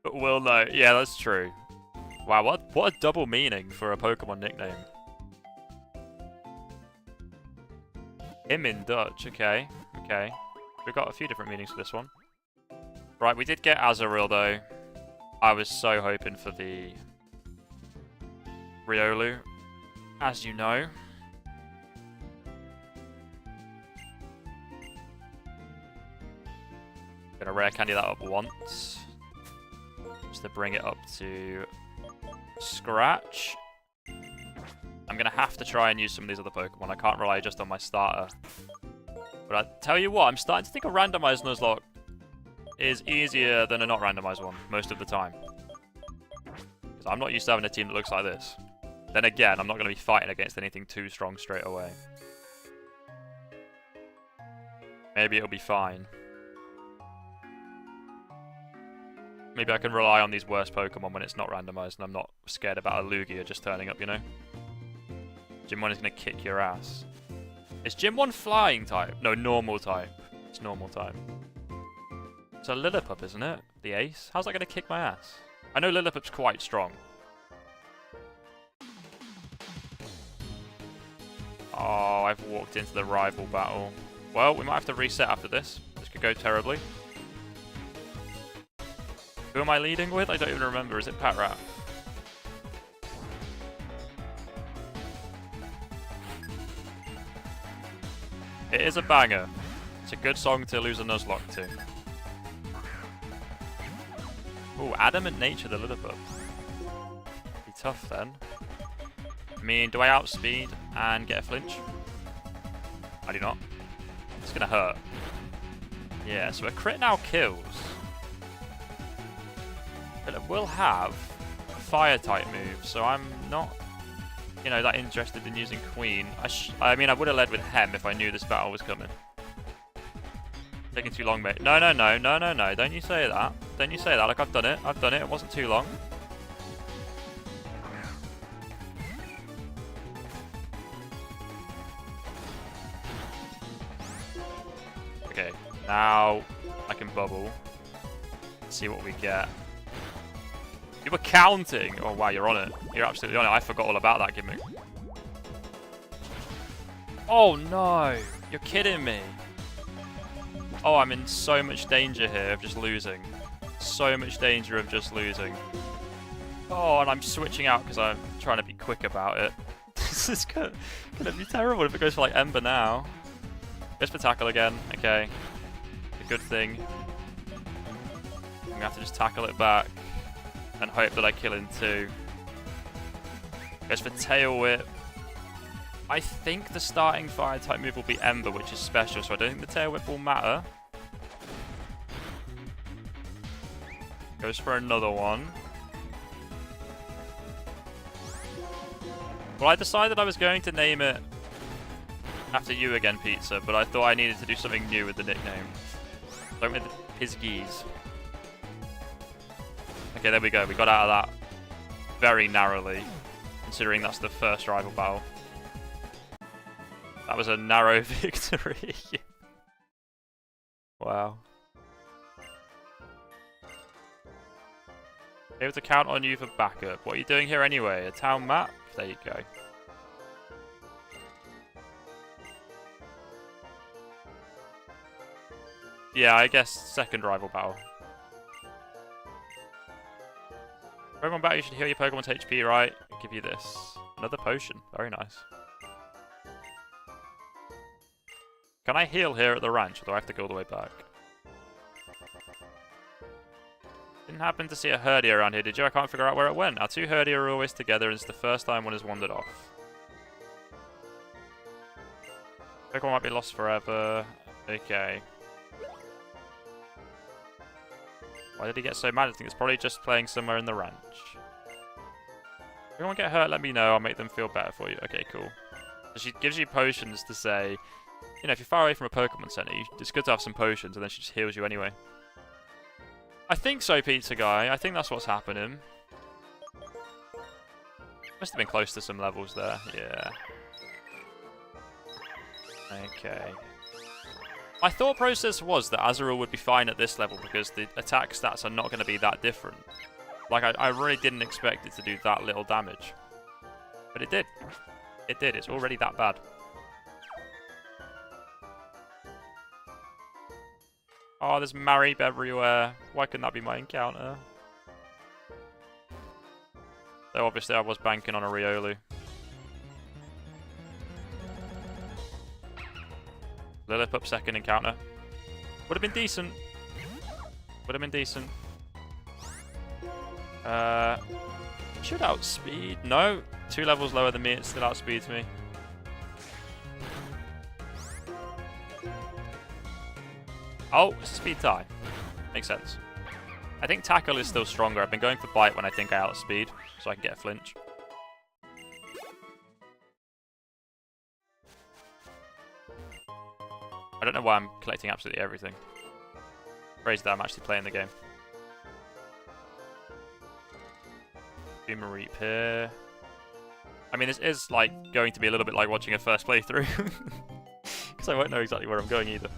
But we'll know. Yeah, that's true. Wow, what a double meaning for a Pokemon nickname. Him in Dutch, okay. Okay. We've got a few different meanings for this one. Right, we did get Azurill though. I was so hoping for the Riolu, as you know. Gonna rare candy that up once. Just to bring it up to scratch. I'm gonna have to try and use some of these other Pokemon. I can't rely just on my starter. But I tell you what, I'm starting to think a randomized Nuzlocke is easier than a not randomized one most of the time. Because I'm not used to having a team that looks like this. Then again, I'm not going to be fighting against anything too strong straight away. Maybe it'll be fine. Maybe I can rely on these worst Pokemon when it's not randomized and I'm not scared about a Lugia just turning up, you know? Gym 1 is going to kick your ass. Is Gym 1 flying type? No, normal type. It's normal type. It's a Lillipup, isn't it? The ace? How's that going to kick my ass? I know Lillipup's quite strong. Oh, I've walked into the rival battle. Well, we might have to reset after this. This could go terribly. Who am I leading with? I don't even remember. Is it Patrat? It is a banger. It's a good song to lose a Nuzlocke to. Ooh, Adamant Nature, the Lillipup. Be tough then. I mean, do I outspeed and get a flinch? I do not. It's gonna hurt. Yeah, so a crit now kills. But it will have a fire type move, so I'm not, you know, that interested in using Queen. I mean, I would have led with Hem if I knew this battle was coming. Taking too long, mate. No, no, no, no, no, no. Don't you say that. Don't you say that. Like, I've done it. I've done it. It wasn't too long. Okay, now I can bubble. See what we get. You were counting! Oh wow, you're on it. You're absolutely on it. I forgot all about that gimmick. Oh no! You're kidding me. Oh, I'm in so much danger here of just losing. So much danger of just losing. Oh, and I'm switching out because I'm trying to be quick about it. This is gonna be terrible if it goes for like Ember now. Goes for tackle again. Okay. A good thing. I'm gonna have to just tackle it back and hope that I kill in 2. Goes for tail whip. I think the starting fire type move will be Ember, which is special, so I don't think the tail whip will matter. Goes for another one. Well, I decided I was going to name it after you again, Pizza, but I thought I needed to do something new with the nickname. So I went with Pizgees. Okay, there we go. We got out of that very narrowly, considering that's the first rival battle. That was a narrow victory. Wow. Able to count on you for backup. What are you doing here anyway? A town map? There you go. Yeah, I guess second rival battle. Pokemon battle, you should heal your Pokemon's HP, right? I'll give you this. Another potion. Very nice. Can I heal here at the ranch, or do I have to go all the way back? Didn't happen to see a Herdia around here, did you? I can't figure out where it went. Our 2 Herdia are always together, and it's the first time one has wandered off. Pokemon might be lost forever. Okay. Why did he get so mad? I think it's probably just playing somewhere in the ranch. If anyone get hurt, let me know. I'll make them feel better for you. Okay, cool. So she gives you potions to say, you know, if you're far away from a Pokemon Center, it's good to have some potions, and then she just heals you anyway. I think so, Pizza Guy. I think that's what's happening. Must have been close to some levels there. Yeah. Okay. My thought process was that Azurill would be fine at this level because the attack stats are not going to be that different. Like, I really didn't expect it to do that little damage. But it did. It did. It's already that bad. Oh, there's Marip everywhere. Why couldn't that be my encounter? Though obviously I was banking on a Riolu. Lillipup second encounter. Would have been decent. Would have been decent. Should outspeed. No. 2 levels lower than me, it still outspeeds me. Oh, it's a speed tie. Makes sense. I think Tackle is still stronger. I've been going for Bite when I think I outspeed, so I can get a flinch. I don't know why I'm collecting absolutely everything. Praise that I'm actually playing the game. Boomer Reap here. I mean, this is like going to be a little bit like watching a first playthrough. Because I won't know exactly where I'm going either.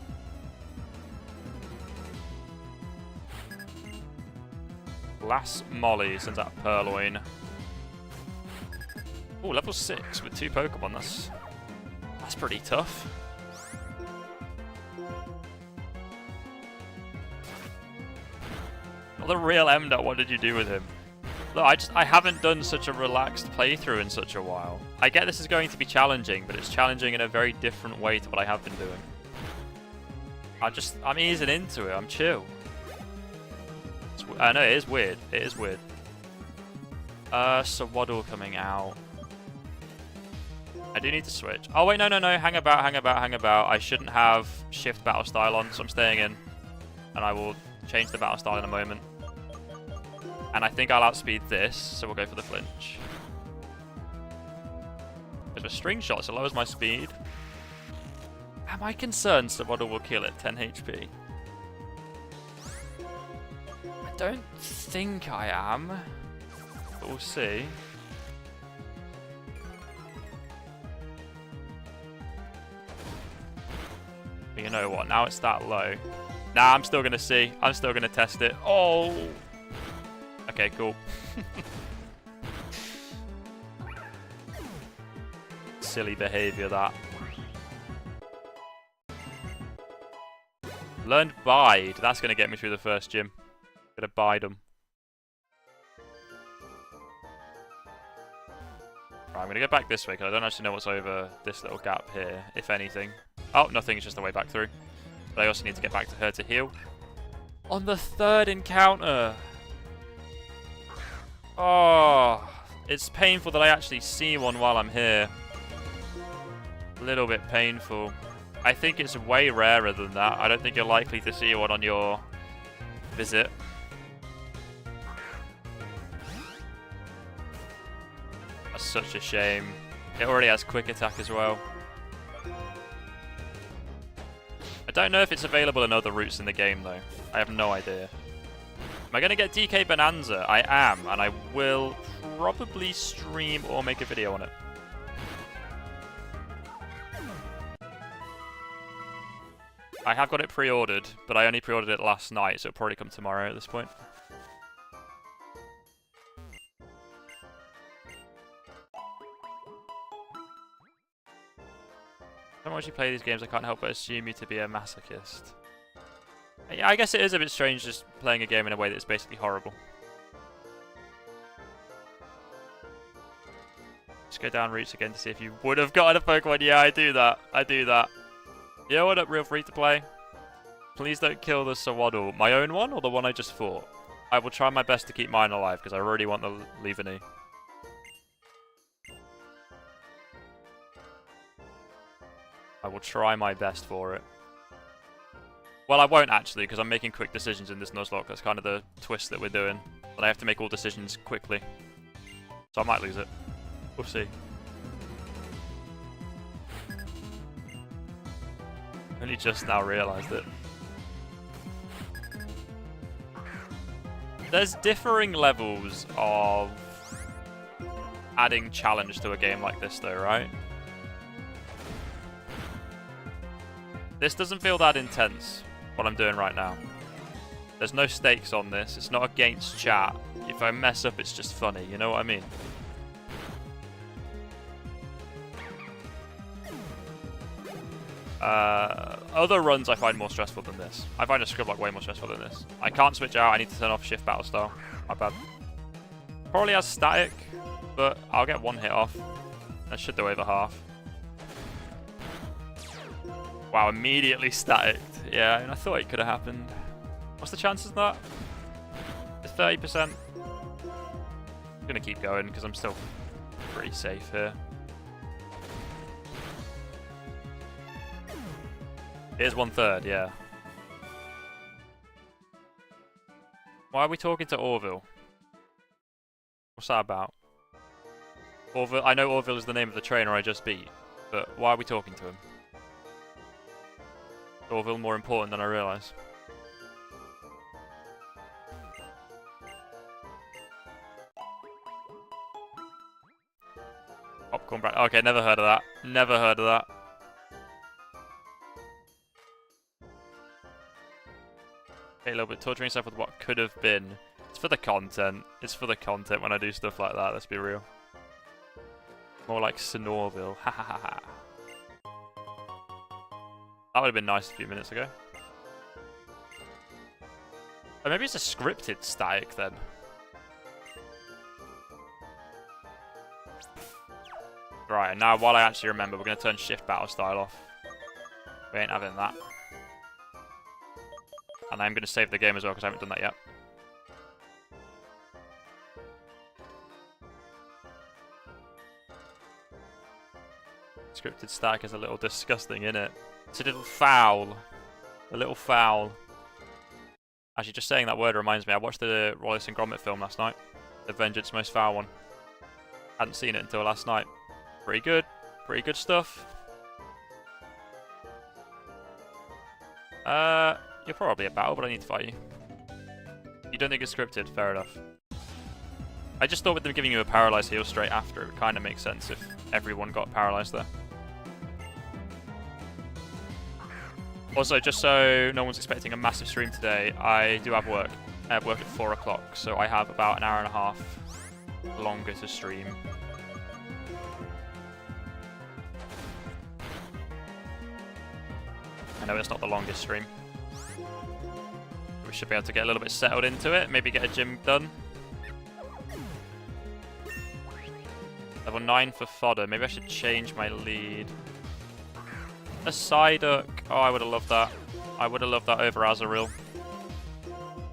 Glass Molly sends out Purloin. Oh, level 6 with 2 Pokemon. That's pretty tough. Not the real M. What did you do with him? Look, I haven't done such a relaxed playthrough in such a while. I get this is going to be challenging, but it's challenging in a very different way to what I have been doing. I'm easing into it. I'm chill. I know it is weird. It is weird. Swaddle coming out. I do need to switch. Oh wait, no. Hang about. I shouldn't have shift battle style on, so I'm staying in, and I will change the battle style in a moment. And I think I'll outspeed this, so we'll go for the flinch. There's a string shot, so it lowers my speed. Am I concerned Swaddle will kill at 10 HP? I don't think I am, but we'll see. But you know what? Now it's that low. Nah, I'm still going to see. I'm still going to test it. Oh! Okay, cool. Silly behavior, that. Learned Bide. That's going to get me through the first gym. Gonna bide them. Right, I'm gonna go back this way because I don't actually know what's over this little gap here, if anything. Oh, nothing. It's just the way back through. But I also need to get back to her to heal. On the third encounter. Oh, it's painful that I actually see one while I'm here. A little bit painful. I think it's way rarer than that. I don't think you're likely to see one on your visit. That's such a shame. It already has quick attack as well. I don't know if it's available in other routes in the game though. I have no idea. Am I going to get DK Bonanza? I am, and I will probably stream or make a video on it. I have got it pre-ordered, but I only pre-ordered it last night, so it'll probably come tomorrow at this point. Once you play these games, I can't help but assume you to be a masochist. Yeah, I guess it is a bit strange just playing a game in a way that's basically horrible. Just go down routes again to see if you would have gotten a Pokemon. Yeah, I do that. I do that. You know what up, real free to play? Please don't kill the Sawaddle. My own one or the one I just fought? I will try my best to keep mine alive because I really want the Leaveney. I will try my best for it. Well, I won't actually, because I'm making quick decisions in this Nuzlocke. That's kind of the twist that we're doing. But I have to make all decisions quickly. So I might lose it. We'll see. Only just now realised it. There's differing levels of adding challenge to a game like this though, right? This doesn't feel that intense, what I'm doing right now. There's no stakes on this. It's not against chat. If I mess up, it's just funny. You know what I mean? Other runs I find more stressful than this. I find a Scribblock way more stressful than this. I can't switch out. I need to turn off Shift Battle Style. My bad. Probably has static, but I'll get one hit off. That should do over half. Wow, immediately static. Yeah, and I thought it could have happened. What's the chances of that? It's 30%. I'm gonna keep going because I'm still pretty safe here. Here's 1/3, yeah. Why are we talking to Orville? What's that about? Orville, I know Orville is the name of the trainer I just beat, but why are we talking to him? Is Orville more important than I realise? Popcorn brand. Okay, never heard of that. Never heard of that. Okay, a little bit torturing yourself with what could have been. It's for the content. It's for the content when I do stuff like that, let's be real. More like Sonorville. Ha ha ha ha. That would have been nice a few minutes ago. Or maybe it's a scripted static then. Right, and now while I actually remember, we're going to turn Shift Battle Style off. We ain't having that. And I'm going to save the game as well because I haven't done that yet. Scripted static is a little disgusting, isn't it? It's a little foul. A little foul. Actually, just saying that word reminds me, I watched the Wallace and Gromit film last night. The Vengeance Most Foul one. Hadn't seen it until last night. Pretty good. Pretty good stuff. You're probably a battle, but I need to fight you. You don't think it's scripted? Fair enough. I just thought with them giving you a paralyzed heal straight after, it would kind of make sense if everyone got paralyzed there. Also, just so no one's expecting a massive stream today, I do have work. I have work at 4 o'clock, so I have about an hour and a half longer to stream. I know it's not the longest stream. We should be able to get a little bit settled into it, maybe get a gym done. Level 9 for fodder. Maybe I should change my lead. A Psyduck. Oh, I would have loved that. I would have loved that over Azurill.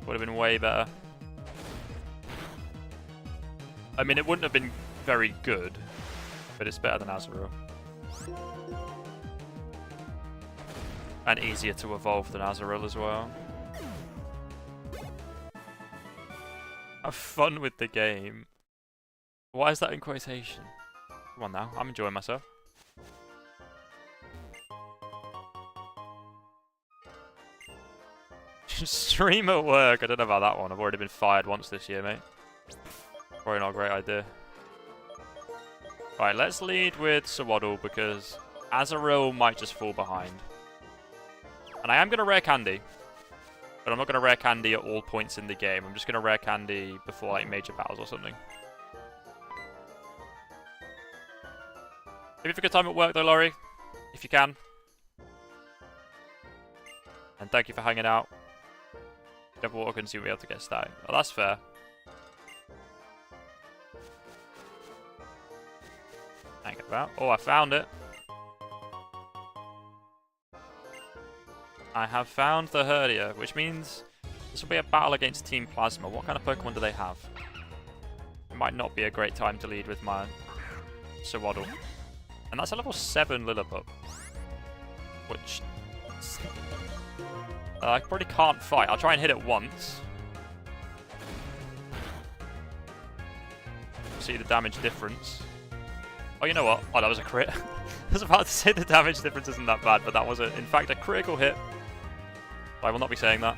Would have been way better. I mean, it wouldn't have been very good, but it's better than Azurill. And easier to evolve than Azurill as well. Have fun with the game. Why is that in quotation? Come on now, I'm enjoying myself. Stream at work. I don't know about that one. I've already been fired once this year, mate. Probably not a great idea. Right, let's lead with Swaddle because Azurill might just fall behind. And I am going to rare candy. But I'm not going to rare candy at all points in the game. I'm just going to rare candy before like major battles or something. Maybe have a good time at work though, Laurie. If you can. And thank you for hanging out. If water can see we'll be able to get stacked. Oh, that's fair. Hang about. Oh, I found it. I have found the Herdia, which means this will be a battle against Team Plasma. What kind of Pokemon do they have? It might not be a great time to lead with my Swaddle. And that's a level 7 Lilliput. Which... I probably can't fight. I'll try and hit it once. See the damage difference. Oh, you know what? Oh, that was a crit. I was about to say the damage difference isn't that bad, but that was, in fact, a critical hit. I will not be saying that.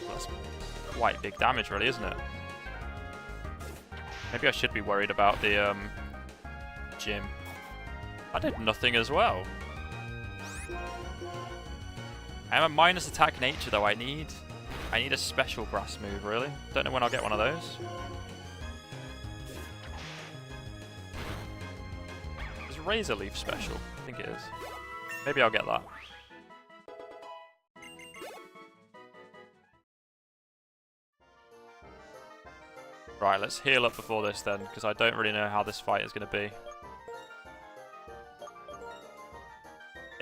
That's quite big damage, really, isn't it? Maybe I should be worried about the gym. I did nothing as well. I am a minus attack nature though. I need a special grass move, really. Don't know when I'll get one of those. Is Razor Leaf special? I think it is. Maybe I'll get that. Right, let's heal up before this then, because I don't really know how this fight is going to be.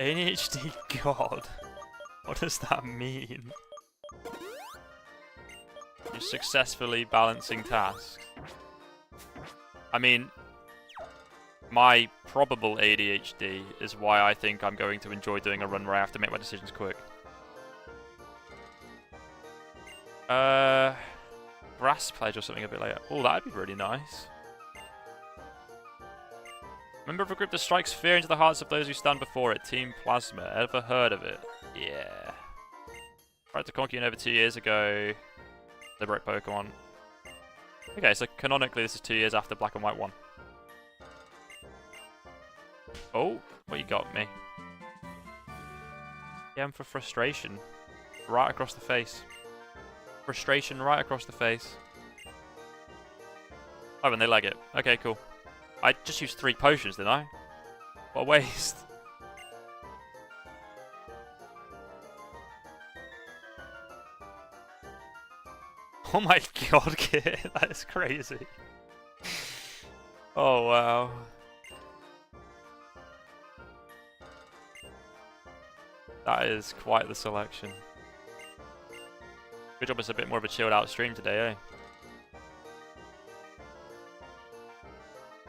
ADHD God? What does that mean? You're successfully balancing tasks. I mean, my probable ADHD is why I think I'm going to enjoy doing a run where I have to make my decisions quick. Brass Pledge or something a bit later. Oh, that'd be really nice. Member of a group that strikes fear into the hearts of those who stand before it. Team Plasma. Ever heard of it? Yeah. Tried to conquer it over 2 years ago. Liberate Pokemon. Okay, so canonically this is 2 years after Black and White 1. Oh, what you got me? Yeah, for frustration. Right across the face. Frustration right across the face. Oh, and they leg it. Okay, cool. I just used 3 potions, didn't I? What a waste. Oh my god, kid. That is crazy. Oh, wow. That is quite the selection. Good job it's a bit more of a chilled out stream today, eh?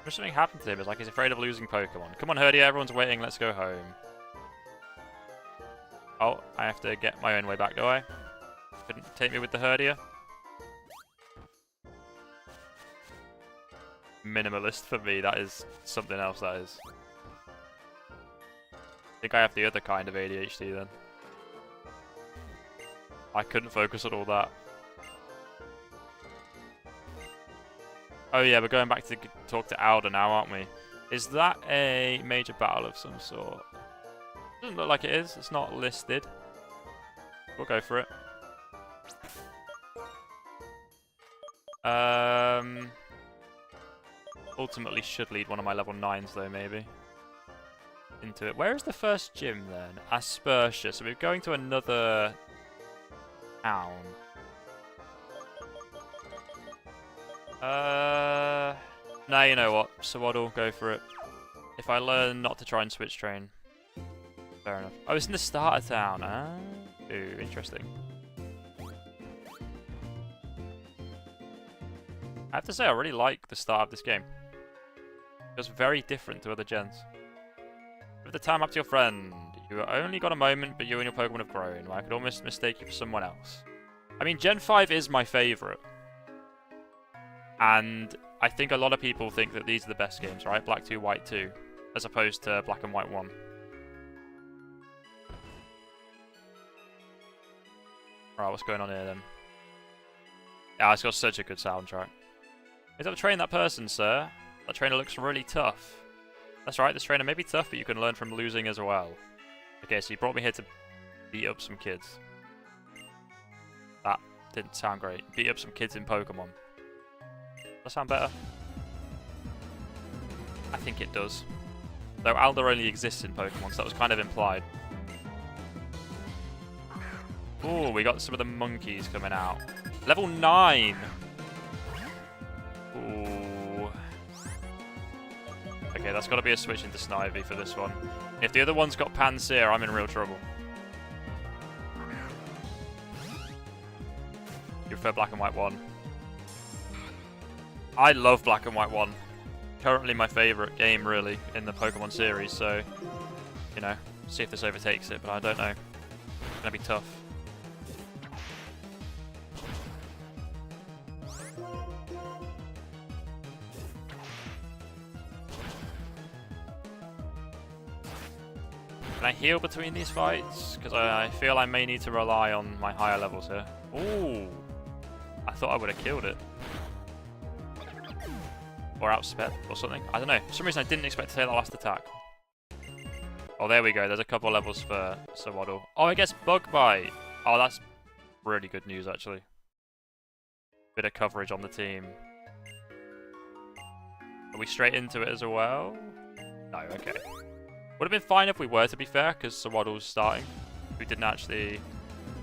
There's something happened to him, it's like he's afraid of losing Pokemon. Come on, Herdia, everyone's waiting, let's go home. Oh, I have to get my own way back, do I? Couldn't take me with the Herdia? Minimalist for me, that is something else, that is. I think I have the other kind of ADHD then. I couldn't focus on all that. Oh yeah, we're going back to talk to Alda now, aren't we? Is that a major battle of some sort? Doesn't look like it is. It's not listed. We'll go for it. Ultimately should lead one of my level 9s though, maybe. Into it. Where is the first gym then? Aspertia. So we're going to another town. Nah, you know what? Swaddle, go for it. If I learn not to try and switch train. Fair enough. Oh, it's in the starter town. Ah, ooh, interesting. I have to say, I really like the start of this game. It's very different to other gens. Give the time up to your friend. You have only got a moment, but you and your Pokemon have grown. I could almost mistake you for someone else. I mean, Gen 5 is my favourite. And I think a lot of people think that these are the best games, right? Black 2, White 2, as opposed to Black and White 1. Alright, what's going on here then? Yeah, it's got such a good soundtrack. Is that to train that person, sir? That trainer looks really tough. That's right, this trainer may be tough, but you can learn from losing as well. Okay, so you brought me here to beat up some kids. That didn't sound great. Beat up some kids in Pokemon. Does that sound better? I think it does. Though Alda only exists in Pokemon, so that was kind of implied. Ooh, we got some of the monkeys coming out. Level 9! Ooh. Okay, that's got to be a switch into Snivy for this one. If the other one's got Pansear, I'm in real trouble. You prefer Black and White 1? I love Black and White 1. Currently my favourite game, really, in the Pokemon series, so, you know, see if this overtakes it, but I don't know. It's going to be tough. Can I heal between these fights? Because I feel I may need to rely on my higher levels here. Ooh! I thought I would have killed it. Or outsped, or something. I don't know. For some reason I didn't expect to take that last attack. Oh, there we go. There's a couple levels for Swaddle. Oh, I guess Bug Bite. Oh, that's really good news, actually. Bit of coverage on the team. Are we straight into it as well? No, okay. Would have been fine if we were, to be fair, because Swaddle's starting. We didn't actually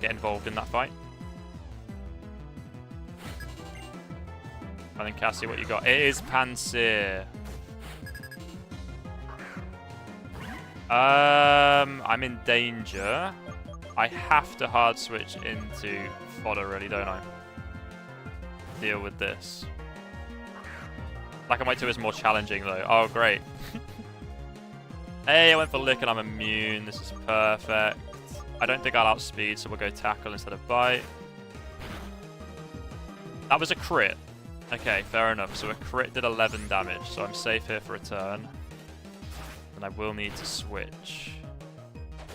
get involved in that fight. And then Cassie, what you got? It is Pansear. I'm in danger. I have to hard switch into fodder, really, don't I? Deal with this. Black and White 2 is more challenging, though. Oh, great. Hey, I went for Lick and I'm immune. This is perfect. I don't think I'll outspeed, so we'll go Tackle instead of Bite. That was a crit. Okay, fair enough. So a crit did 11 damage, so I'm safe here for a turn. And I will need to switch.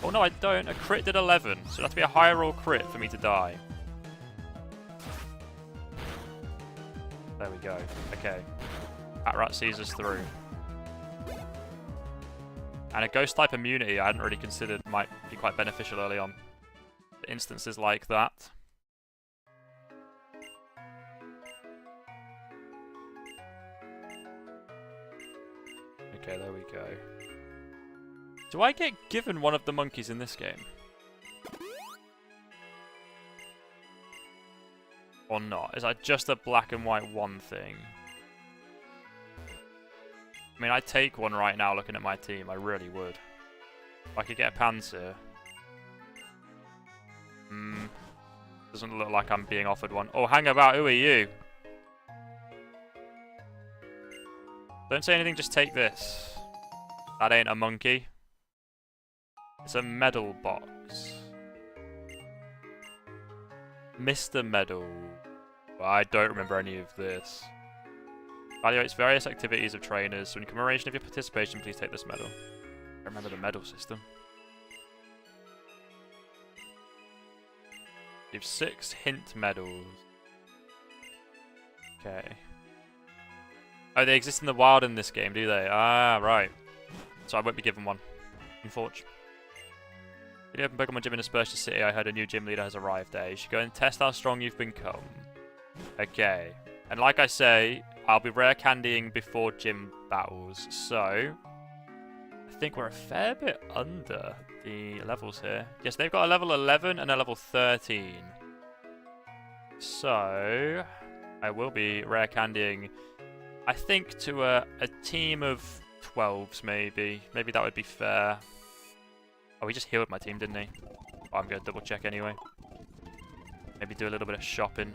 Oh no, I don't. A crit did 11, so it'll have to be a higher roll crit for me to die. There we go. Okay. Patrat sees us through. And a ghost type immunity I hadn't really considered might be quite beneficial early on. For instances like that. Okay, there we go. Do I get given one of the monkeys in this game? Or not? Is that just a Black and White 1 thing? I mean, I'd take one right now looking at my team. I really would. If I could get a Pansear. Doesn't look like I'm being offered one. Oh, hang about. Who are you? Don't say anything, just take this. That ain't a monkey. It's a medal box. Mr. Medal. Well, I don't remember any of this. Evaluates various activities of trainers. So in commemoration of your participation, please take this medal. I remember the medal system. You have 6 hint medals. Okay. Oh, they exist in the wild in this game, do they? Ah, right. So I won't be given one. Unfortunately. In the open Pokemon gym in Aspertia City, I heard a new gym leader has arrived there. You should go and test how strong you've become. Okay. And like I say, I'll be rare candying before gym battles. So, I think we're a fair bit under the levels here. Yes, they've got a level 11 and a level 13. So, I will be rare candying, I think, to a team of 12s, maybe. Maybe that would be fair. Oh, he just healed my team, didn't he? Oh, I'm going to double check anyway. Maybe do a little bit of shopping.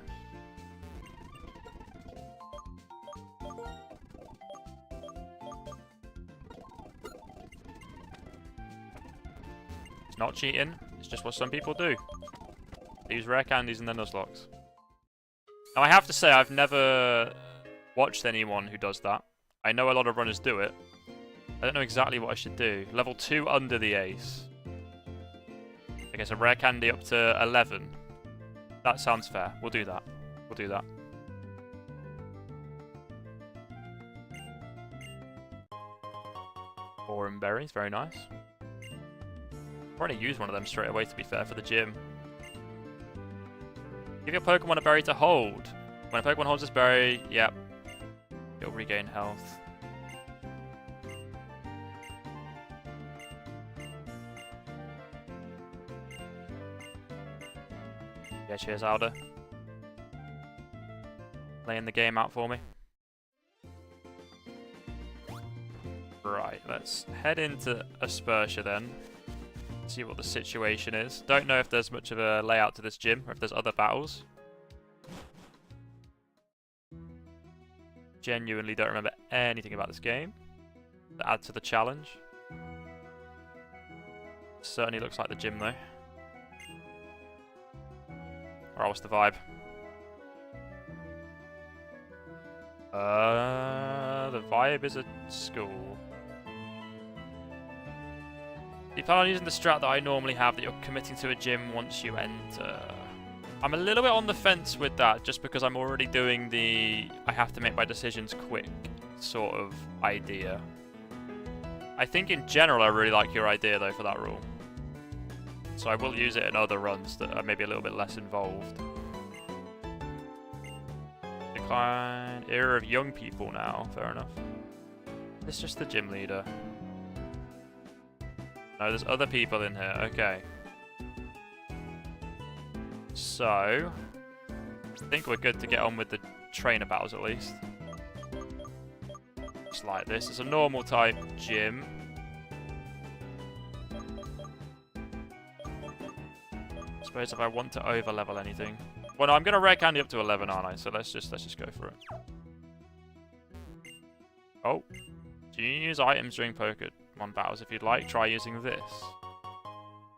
It's not cheating. It's just what some people do. They use rare candies in their Nuzlocks. Now, I have to say, I've never watched anyone who does that. I know a lot of runners do it. I don't know exactly what I should do. Level 2 under the ace. Okay, so rare candy up to 11. That sounds fair. We'll do that. We'll do that. Orange berries, very nice. I'll probably use one of them straight away, to be fair, for the gym. Give your Pokemon a berry to hold. When a Pokemon holds this berry, yep, you'll regain health. Yeah, cheers, Alda. Laying the game out for me. Right, let's head into Aspertia then. See what the situation is. Don't know if there's much of a layout to this gym, or if there's other battles. Genuinely don't remember anything about this game to add to the challenge. Certainly looks like the gym though. Alright, what's the vibe? The vibe is a school. You plan on using the strat that I normally have, that you're committing to a gym once you enter. I'm a little bit on the fence with that, just because I'm already doing the I have to make my decisions quick sort of idea. I think in general I really like your idea though for that rule. So I will use it in other runs that are maybe a little bit less involved. Decline. Era of young people now, fair enough. It's just the gym leader. No, there's other people in here. Okay. So, I think we're good to get on with the trainer battles at least. Just like this. It's a normal type gym. I suppose if I want to over level anything. Well, no, I'm gonna rare candy up to 11, aren't I? So let's just go for it. Oh, do you use items during Pokemon battles? If you'd like, try using this.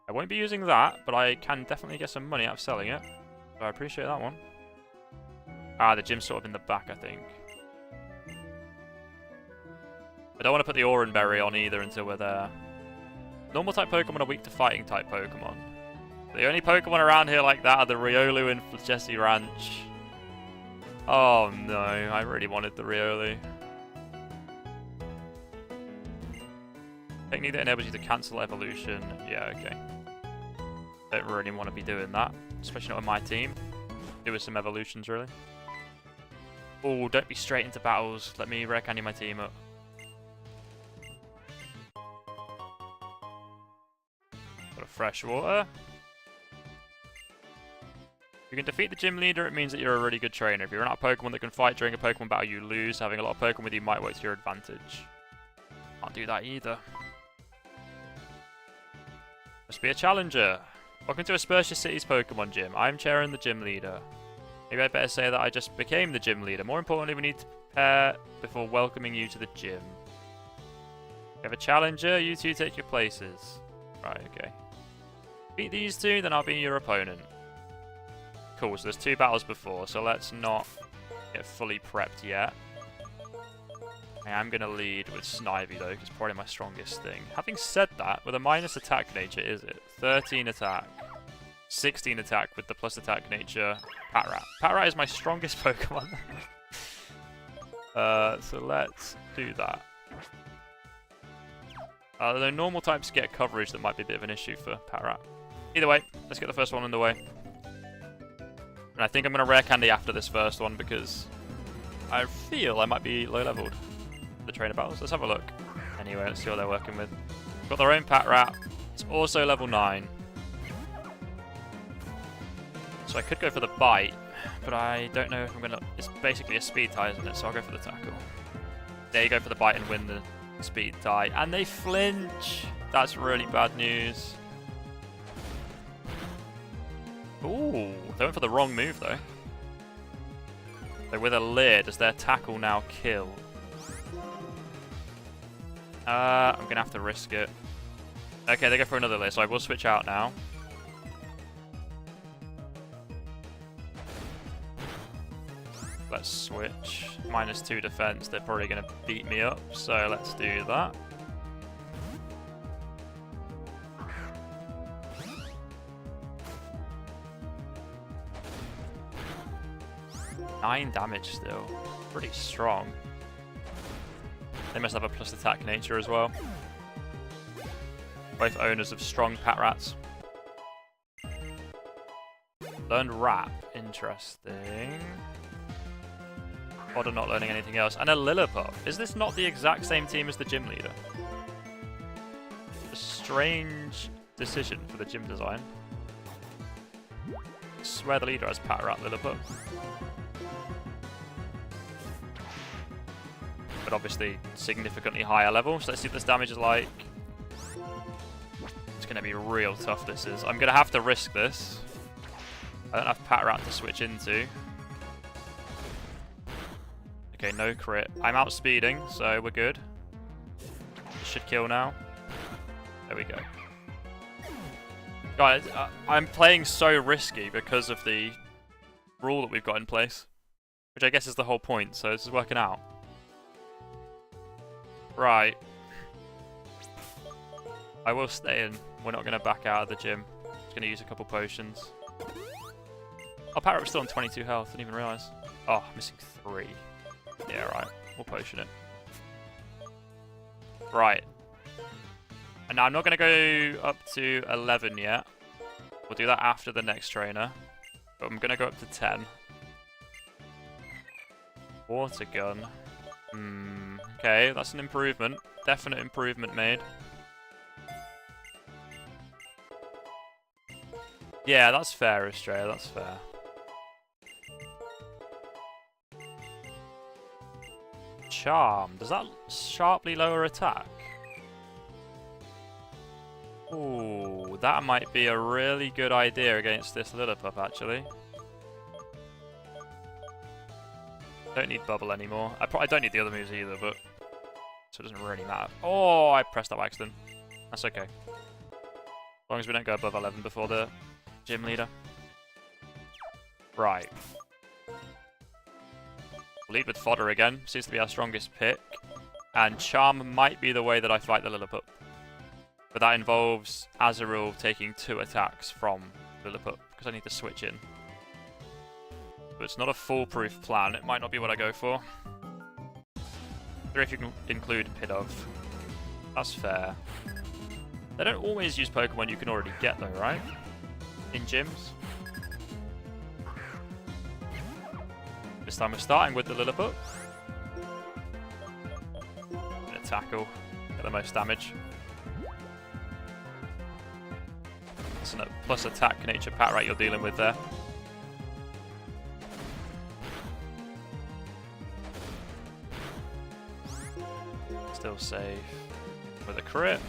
I won't be using that, but I can definitely get some money out of selling it. So I appreciate that one. Ah, the gym's sort of in the back, I think. I don't want to put the Oran Berry on either until we're there. Normal type Pokemon are weak to fighting type Pokemon. The only Pokemon around here like that are the Riolu and Jesse Ranch. Oh no, I really wanted the Riolu. Technique that enables you to cancel evolution. Yeah, okay. Don't really want to be doing that, especially not with my team. Do with some evolutions, really. Oh, don't be straight into battles. Let me rare candy my team up. Got a fresh water. If you can defeat the gym leader, it means that you're a really good trainer. If you run out of Pokemon that can fight during a Pokemon battle, you lose. Having a lot of Pokemon with you might work to your advantage. Can't do that either. Must be a challenger. Welcome to Aspertia City's Pokemon Gym. I'm chairing the gym leader. Maybe I'd better say that I just became the gym leader. More importantly, we need to prepare before welcoming you to the gym. We have a challenger. You two take your places. Right, okay. Beat these two, then I'll be your opponent. Cool, so there's 2 battles before, so let's not get fully prepped yet. I am going to lead with Snivy though, because it's probably my strongest thing. Having said that, with a minus attack nature, is it? 13 attack, 16 attack with the plus attack nature, Patrat. Patrat is my strongest Pokemon. So let's do that. Although normal types get coverage, that might be a bit of an issue for Patrat. Either way, let's get the first one in the way. And I think I'm going to rare candy after this first one because I feel I might be low leveled. The trainer battles. Let's have a look. Anyway, let's see what they're working with. Got their own Patrat. It's also level 9. So I could go for the bite, but I don't know if I'm going to... It's basically a speed tie, isn't it? So I'll go for the tackle. There you go for the bite and win the speed tie. And they flinch! That's really bad news. Ooh, they went for the wrong move, though. So with a leer, does their tackle now kill? I'm going to have to risk it. Okay, they go for another leer, so I will switch out now. Let's switch. -2 defense. They're probably going to beat me up, so let's do that. Nine damage still. Pretty strong. They must have a plus attack nature as well. Both owners of strong Patrats. Learned Rap. Interesting. Odd not learning anything else. And a Lilliput. Is this not the exact same team as the gym leader? A strange decision for the gym design. I swear the leader has Patrat Lilliput. But obviously significantly higher level. So let's see what this damage is like. It's going to be real tough, this is. I'm going to have to risk this. I don't have Patrat to switch into. Okay, no crit. I'm outspeeding, so we're good. This should kill now. There we go. Guys, I'm playing so risky because of the rule that we've got in place. Which I guess is the whole point, so this is working out. Right. I will stay in. We're not going to back out of the gym. Just going to use a couple potions. Oh, Patrat was still on 22 health. Didn't even realise. Oh, missing 3. Yeah, right. We'll potion it. Right. And now I'm not going to go up to 11 yet. We'll do that after the next trainer. But I'm going to go up to 10. Water gun. Okay, that's an improvement. Definite improvement made. Yeah, that's fair, Australia. That's fair. Charm. Does that sharply lower attack? Ooh, that might be a really good idea against this Lilliput, actually. Don't need bubble anymore. I don't need the other moves either, but so it doesn't really matter. Oh, I pressed that by accident. That's okay. As long as we don't go above 11 before the gym leader. Right. Lead with fodder again. Seems to be our strongest pick. And charm might be the way that I fight the Lilliput. But that involves Azarul taking 2 attacks from Lilliput, because I need to switch in. But it's not a foolproof plan. It might not be what I go for. Or if you can include Pidove. That's fair. They don't always use Pokemon you can already get though, right? In gyms. This time we're starting with the Lilliput. Gonna tackle. Get the most damage. It's a plus attack nature Patrat you're dealing with there. Still safe with a crit.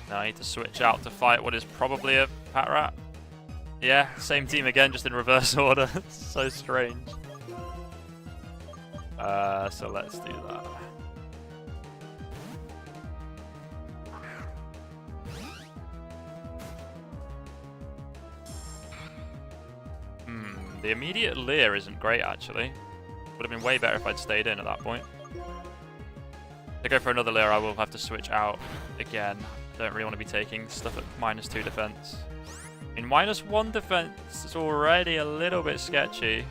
Now I need to switch out to fight what is probably a Patrat. Yeah, same team again, just in reverse order. It's so strange. So let's do that. The immediate leer isn't great, actually. Would have been way better if I'd stayed in at that point. To go for another leer, I will have to switch out again. Don't really want to be taking stuff at -2 defense. In -1 defense is already a little bit sketchy.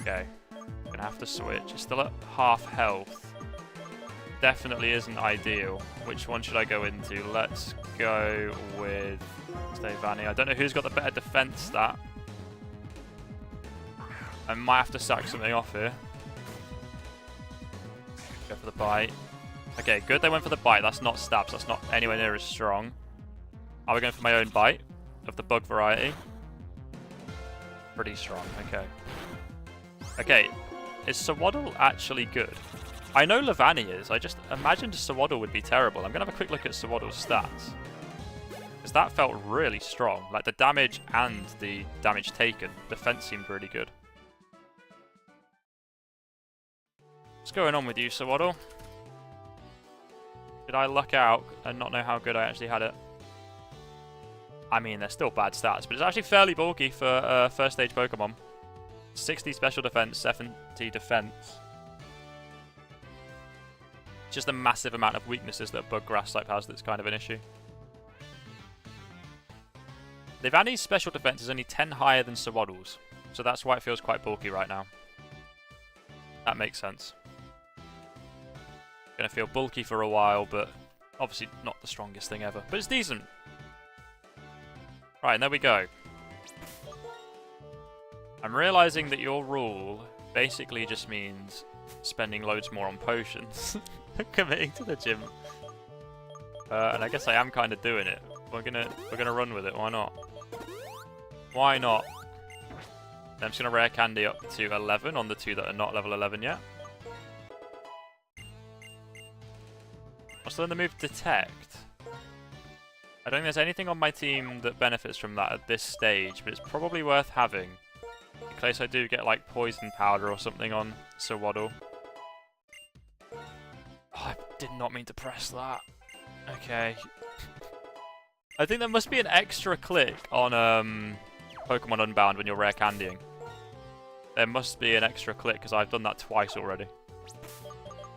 Okay, gonna have to switch. It's still at half health. Definitely isn't ideal. Which one should I go into? Let's go with Vanny. I don't know who's got the better defense stat. I might have to sack something off here. Go for the bite. Okay, good they went for the bite. That's not stabs. That's not anywhere near as strong. Are we going for my own bite of the bug variety? Pretty strong. Okay. Okay, is Sawaddle actually good? I know Levani is. I just imagined Sawaddle would be terrible. I'm going to have a quick look at Sawaddle's stats. Because that felt really strong. Like the damage and the damage taken. Defense seemed really good. What's going on with you, Sawaddle? Did I luck out and not know how good I actually had it? I mean, they're still bad stats, but it's actually fairly bulky for first stage Pokemon. 60 special defense, 70 defense. Just a massive amount of weaknesses that Bug Grass type has that's kind of an issue. Levani's special defense is only 10 higher than Sawaddle's, so that's why it feels quite bulky right now. That makes sense. Gonna feel bulky for a while, but obviously not the strongest thing ever. But it's decent. Right, and there we go. I'm realizing that your rule basically just means spending loads more on potions. Committing to the gym. And I guess I am kind of doing it. We're gonna run with it. Why not? Why not? I'm just gonna rare candy up to 11 on the 2 that are not level 11 yet. Also, in the move Detect. I don't think there's anything on my team that benefits from that at this stage, but it's probably worth having. In case I do get, like, Poison Powder or something on Sawaddle. Oh, I did not mean to press that. Okay. I think there must be an extra click on Pokemon Unbound when you're rare candying. There must be an extra click, because I've done that twice already.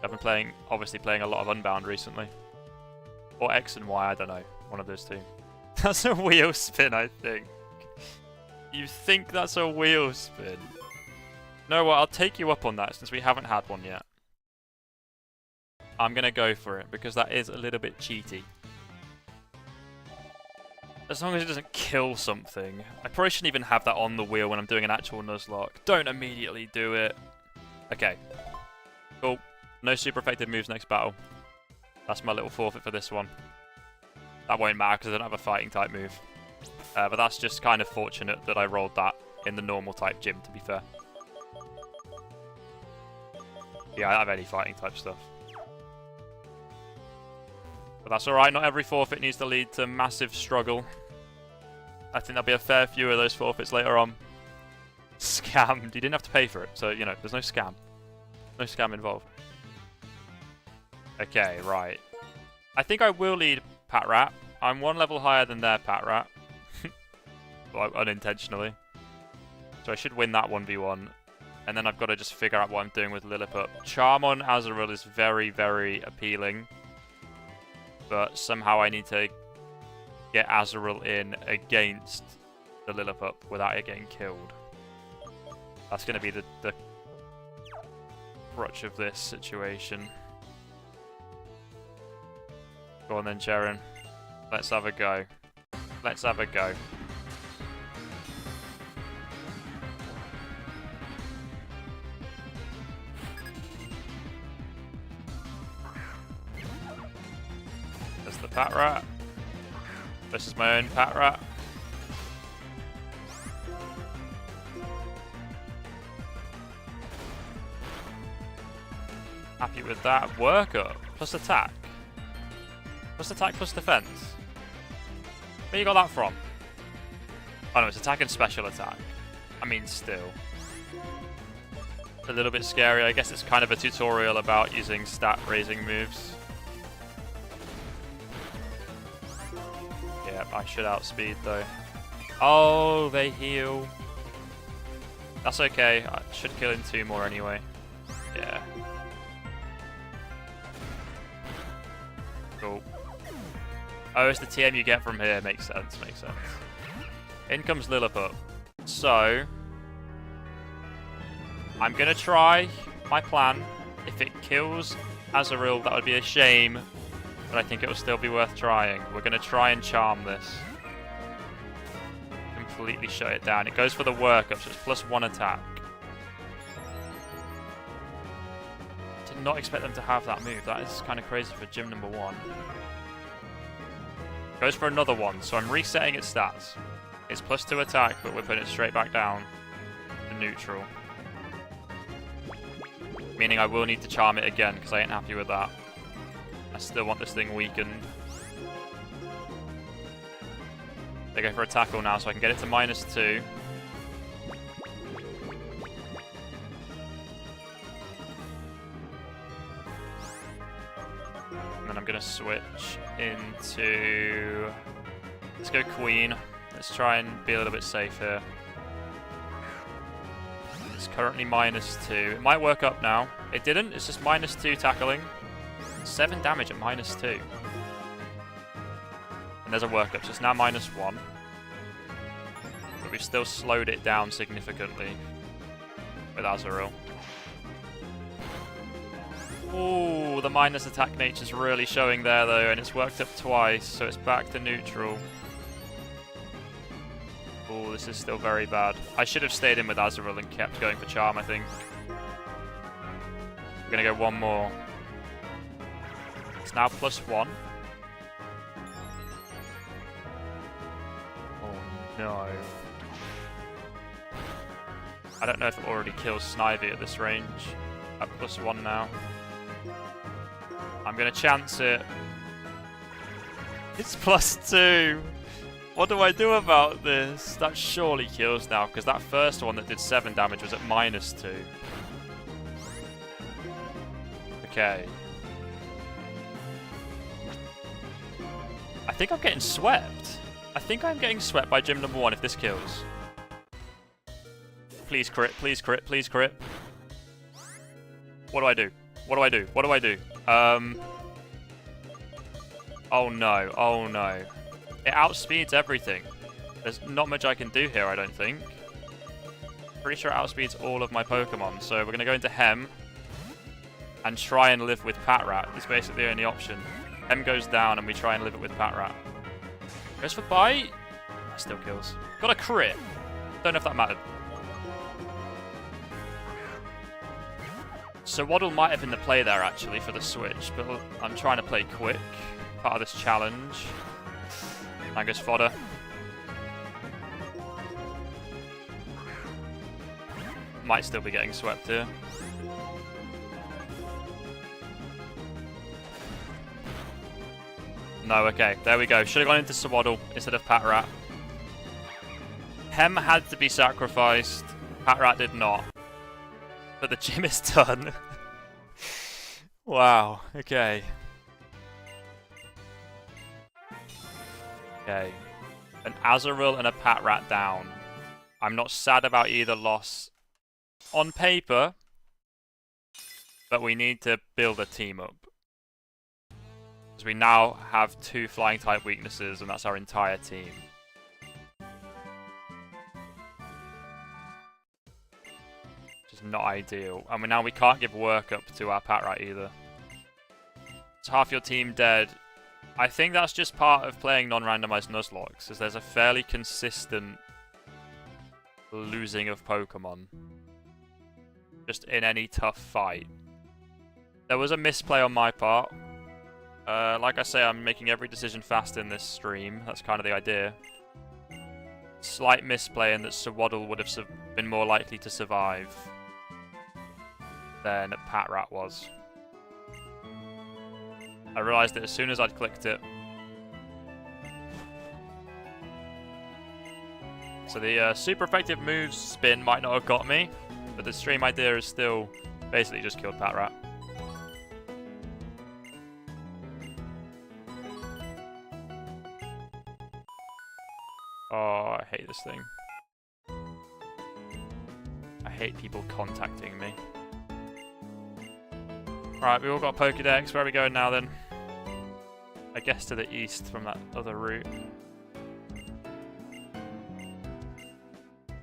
I've been obviously playing a lot of Unbound recently. Or X and Y, I don't know. One of those two. That's a wheel spin, I think. You think that's a wheel spin? No, well, I'll take you up on that since we haven't had one yet. I'm going to go for it because that is a little bit cheaty. As long as it doesn't kill something. I probably shouldn't even have that on the wheel when I'm doing an actual Nuzlocke. Don't immediately do it. Okay. Cool. No super effective moves next battle. That's my little forfeit for this one. That won't matter because I don't have a fighting type move. But that's just kind of fortunate that I rolled that in the normal type gym, to be fair. Yeah, I don't have any fighting type stuff. But that's alright, not every forfeit needs to lead to massive struggle. I think there'll be a fair few of those forfeits later on. Scammed. You didn't have to pay for it, so, you know, there's no scam. No scam involved. Okay, right. I think I will lead Patrat. I'm 1 level higher than their Patrat. Well, unintentionally. So I should win that 1v1. And then I've got to just figure out what I'm doing with Lilliput. Charm on Azurill is very, very appealing. But somehow I need to get Azurill in against the Lilliput without it getting killed. That's going to be the crutch of this situation. Go on then, Sharon. Let's have a go. Let's have a go. There's the Patrat. This is my own Patrat. Happy with that. Work up. Plus attack. Plus attack plus defense. Where you got that from? Oh no, it's attack and special attack. I mean, still. A little bit scary. I guess it's kind of a tutorial about using stat raising moves. Yeah, I should outspeed though. Oh, they heal. That's okay. I should kill in 2 more anyway. Yeah. Cool. Oh, it's the TM you get from here. Makes sense, makes sense. In comes Lilliput. So, I'm going to try my plan. If it kills Azurill, that would be a shame. But I think it will still be worth trying. We're going to try and charm this. Completely shut it down. It goes for the workup, so it's +1 attack. Did not expect them to have that move. That is kind of crazy for gym number 1. Goes for another one, so I'm resetting its stats. It's +2 attack, but we're putting it straight back down to neutral. Meaning I will need to charm it again, because I ain't happy with that. I still want this thing weakened. They go for a tackle now, so I can get it to -2. And then I'm going to switch into... Let's go Queen. Let's try and be a little bit safe here. It's currently -2. It might work up now. It didn't. It's just -2 tackling. 7 damage at -2. And there's a workup, so it's now -1. But we've still slowed it down significantly with Azurill. Ooh, the minus attack nature's really showing there though, and it's worked up twice, so it's back to neutral. Ooh, this is still very bad. I should have stayed in with Azurill and kept going for charm, I think. We're gonna go one more. It's now +1. Oh no. I don't know if it already kills Snivy at this range. At +1 now. I'm gonna chance it. It's +2. What do I do about this? That surely kills now, because that first one that did 7 damage was at -2. Okay. I think I'm getting swept. I think I'm getting swept by gym number 1 if this kills. Please crit, please crit, please crit. What do I do? What do I do? What do I do? Oh no, oh no. It outspeeds everything. There's not much I can do here, I don't think. Pretty sure it outspeeds all of my Pokemon, so we're going to go into Hem and try and live with Patrat. It's basically the only option. Hem goes down and we try and live it with Patrat. Goes for Bite. That still kills. Got a crit. Don't know if that mattered. So Waddle might have been the play there actually for the switch, but I'm trying to play quick. Part of this challenge. Angus fodder. Might still be getting swept here. No, okay. There we go. Should have gone into Swaddle instead of Patrat. Hem had to be sacrificed. Patrat did not. But the gym is done. Wow. Okay. Okay. An Azurill and a Patrat down. I'm not sad about either loss on paper, but we need to build a team up. Because we now have 2 flying type weaknesses, and that's our entire team. Which is not ideal. And now we can't give workup to our Patrat either. It's half your team dead. I think that's just part of playing non-randomized Nuzlocke, as there's a fairly consistent losing of Pokemon. Just in any tough fight. There was a misplay on my part. Like I say, I'm making every decision fast in this stream. That's kind of the idea. Slight misplay in that Swaddle would have been more likely to survive than Patrat was. I realised that as soon as I'd clicked it. So the super effective moves spin might not have got me, but the stream idea is still basically just killed Patrat. Oh, I hate this thing. I hate people contacting me. Right, we all got Pokédex. Where are we going now then? I guess to the east from that other route.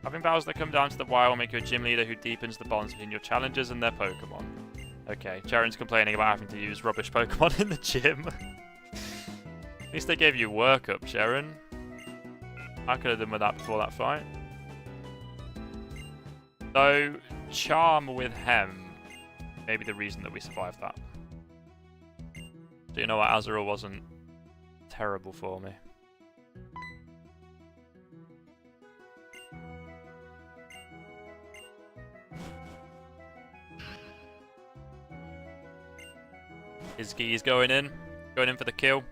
Having battles that come down to the wire will make you a gym leader who deepens the bonds between your challengers and their Pokemon. Okay, Sharon's complaining about having to use rubbish Pokemon in the gym. At least they gave you workup, Sharon. I could have done with that before that fight. So, Charm with Hem. Maybe the reason that we survived that. So you know what, Azurill wasn't terrible for me. Izgy's going in for the kill.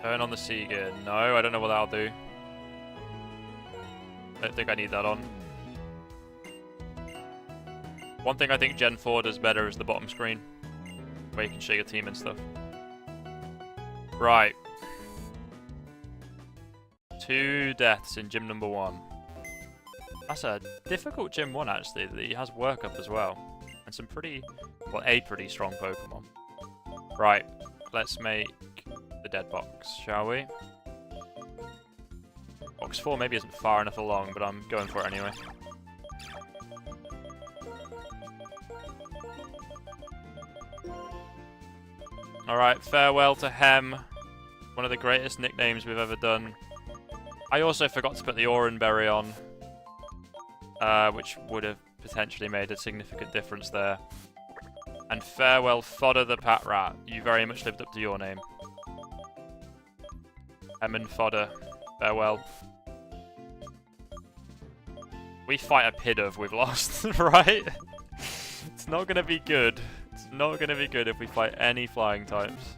Turn on the Seager. No, I don't know what that'll do. I don't think I need that on. One thing I think Gen 4 does better is the bottom screen, where you can show your team and stuff. Right. 2 deaths in gym number 1. That's a difficult gym 1 actually, that he has workup as well. And some pretty, well, a pretty strong Pokemon. Right, let's make the dead box, shall we? Box 4 maybe isn't far enough along, but I'm going for it anyway. Alright, farewell to Hem. One of the greatest nicknames we've ever done. I also forgot to put the Oranberry on, which would have potentially made a significant difference there. And farewell, Fodder the Patrat. You very much lived up to your name. Hem and Fodder, farewell. We fight a Pidove, we've lost, right? It's not going to be good. It's not going to be good if we fight any flying types.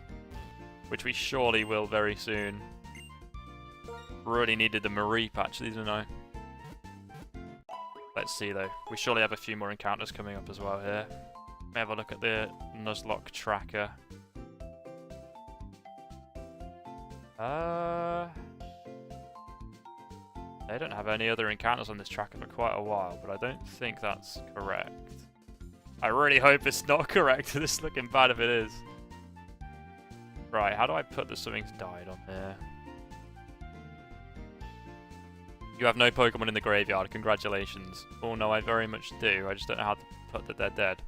Which we surely will very soon. Really needed the Mareep actually, didn't I? Let's see though. We surely have a few more encounters coming up as well here. Let me have a look at the Nuzlocke tracker. They don't have any other encounters on this tracker for quite a while, but I don't think that's correct. I really hope it's not correct. This is looking bad if it is. Right, how do I put the Something's Died on there? You have no Pokemon in the graveyard, congratulations. Oh no, I very much do, I just don't know how to put that they're dead.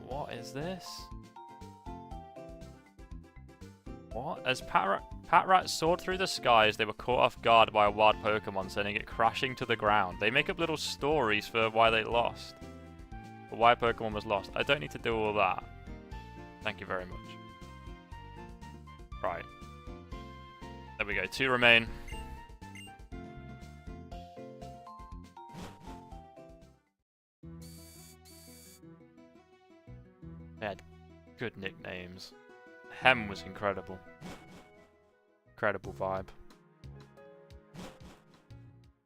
What is this? What? As Patrat soared through the skies, they were caught off guard by a wild Pokemon, sending it crashing to the ground. They make up little stories for why they lost. Or why Pokemon was lost. I don't need to do all that. Thank you very much. Right. There we go. 2 remain. They had good nicknames. Hem was incredible. Incredible vibe.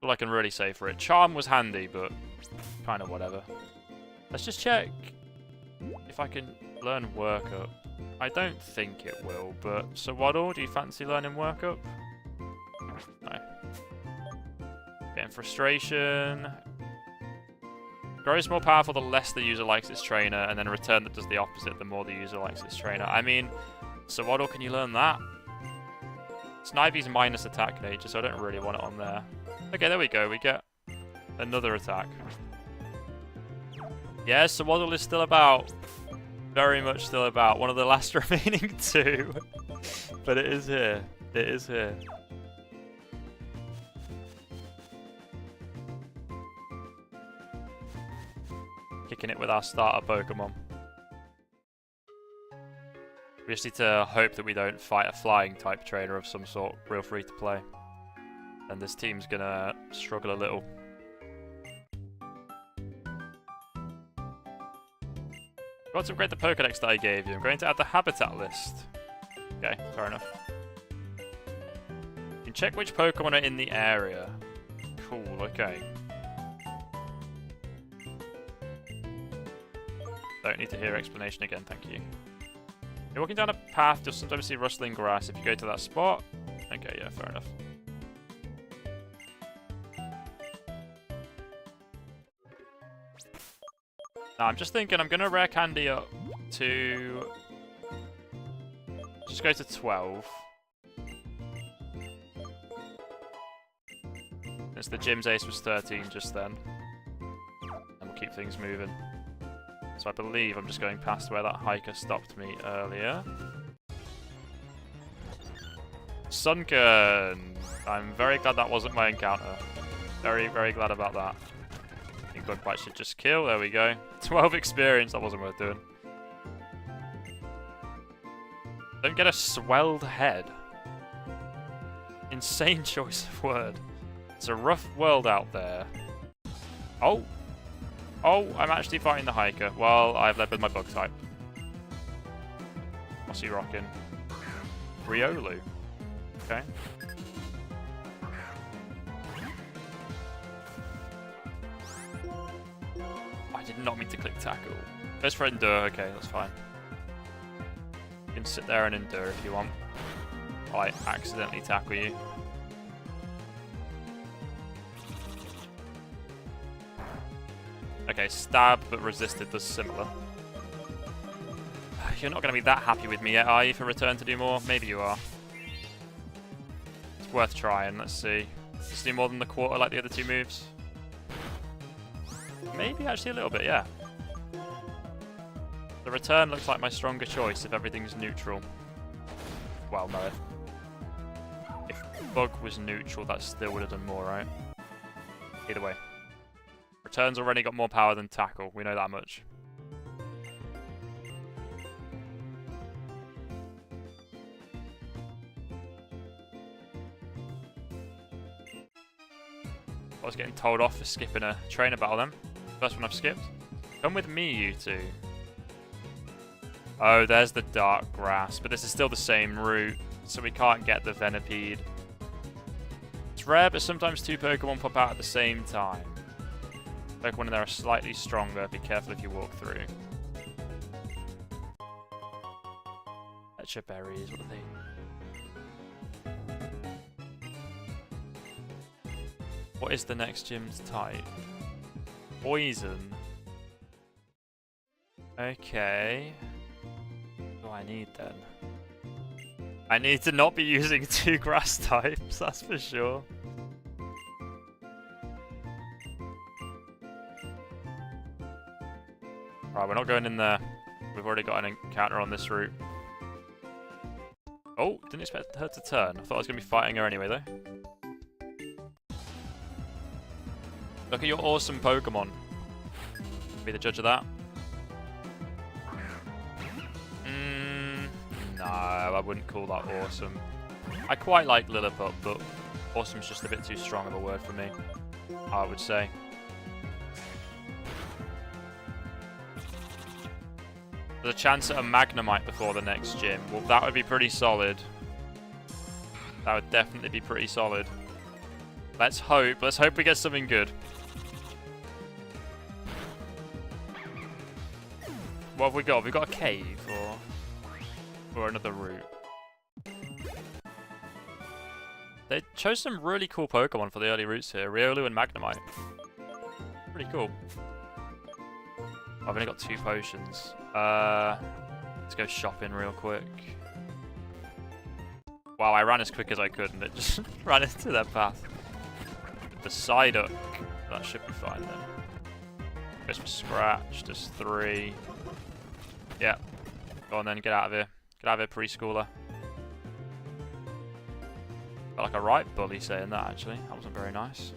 All I can really say for it. Charm was handy, but kind of whatever. Let's just check if I can learn Workup. I don't think it will, but Sawaddle, do you fancy learning Workup? No. Getting Frustration. Grows more powerful the less the user likes its trainer, and then Return that does the opposite the more the user likes its trainer. I mean, Sawaddle, can you learn that? Snivy's minus attack nature, so I don't really want it on there. Okay, there we go. We get another attack. Yeah, Sawaddle is still about. Very much still about. One of the last remaining 2. But it is here. It is here. Kicking it with our starter Pokemon. We just need to hope that we don't fight a flying type trainer of some sort real free to play. And this team's gonna struggle a little. Got to upgrade the Pokedex that I gave you. I'm going to add the habitat list. Okay, fair enough. You can check which Pokemon are in the area. Cool, okay. Don't need to hear explanation again, thank you. You're walking down a path, you'll sometimes see rustling grass. If you go to that spot... Okay, yeah, fair enough. Now, I'm just thinking I'm going to rare candy up to... Just go to 12. Since the gym's ace was 13 just then. And we'll keep things moving. So I believe I'm just going past where that hiker stopped me earlier. Sunken! I'm very glad that wasn't my encounter. Very, very glad about that. I think Bug Bite should just kill. There we go. 12 experience. That wasn't worth doing. Don't get a swelled head. Insane choice of word. It's a rough world out there. Oh! Oh, I'm actually fighting the hiker. Well, I've led with my bug type. What's he rocking? Riolu. Okay. I did not mean to click tackle. Goes for endure. Okay, that's fine. You can sit there and endure if you want. I accidentally tackle you. Okay, stab but resisted does similar. You're not going to be that happy with me yet, are you, for return to do more? Maybe you are. It's worth trying, let's see. Does it do more than the quarter like the other two moves? Maybe actually a little bit, yeah. The return looks like my stronger choice if everything's neutral. Well, no. If bug was neutral, that still would have done more, right? Either way. Return's already got more power than tackle, we know that much. I was getting told off for skipping a trainer battle then. First one I've skipped. Come with me, you two. Oh, there's the dark grass, but this is still the same route, so we can't get the Venipede. It's rare, but sometimes two Pokemon pop out at the same time. Pokemon in there are slightly stronger. Be careful if you walk through. Etcher berries, what are they? What is the next gym's type? Poison. Okay. What do I need then? I need to not be using two grass types, that's for sure. Right, we're not going in there. We've already got an encounter on this route. Oh, didn't expect her to turn. I thought I was going to be fighting her anyway, though. Look at your awesome Pokemon. Be the judge of that. No, I wouldn't call that awesome. I quite like Lilliput, but awesome's just a bit too strong of a word for me, I would say. There's a chance at a Magnemite before the next gym. Well, that would be pretty solid. That would definitely be pretty solid. Let's hope. Let's hope we get something good. What have we got? Have we got a cave or another route? They chose some really cool Pokemon for the early routes here. Riolu and Magnemite. Pretty cool. I've only got 2 potions. Let's go shopping real quick. Wow, I ran as quick as I could and it just ran into their path. The Psyduck. That should be fine then. Goes for Scratch. Does 3. Yeah. Go on then, get out of here. Get out of here, preschooler. Felt like a right bully saying that, actually. That wasn't very nice.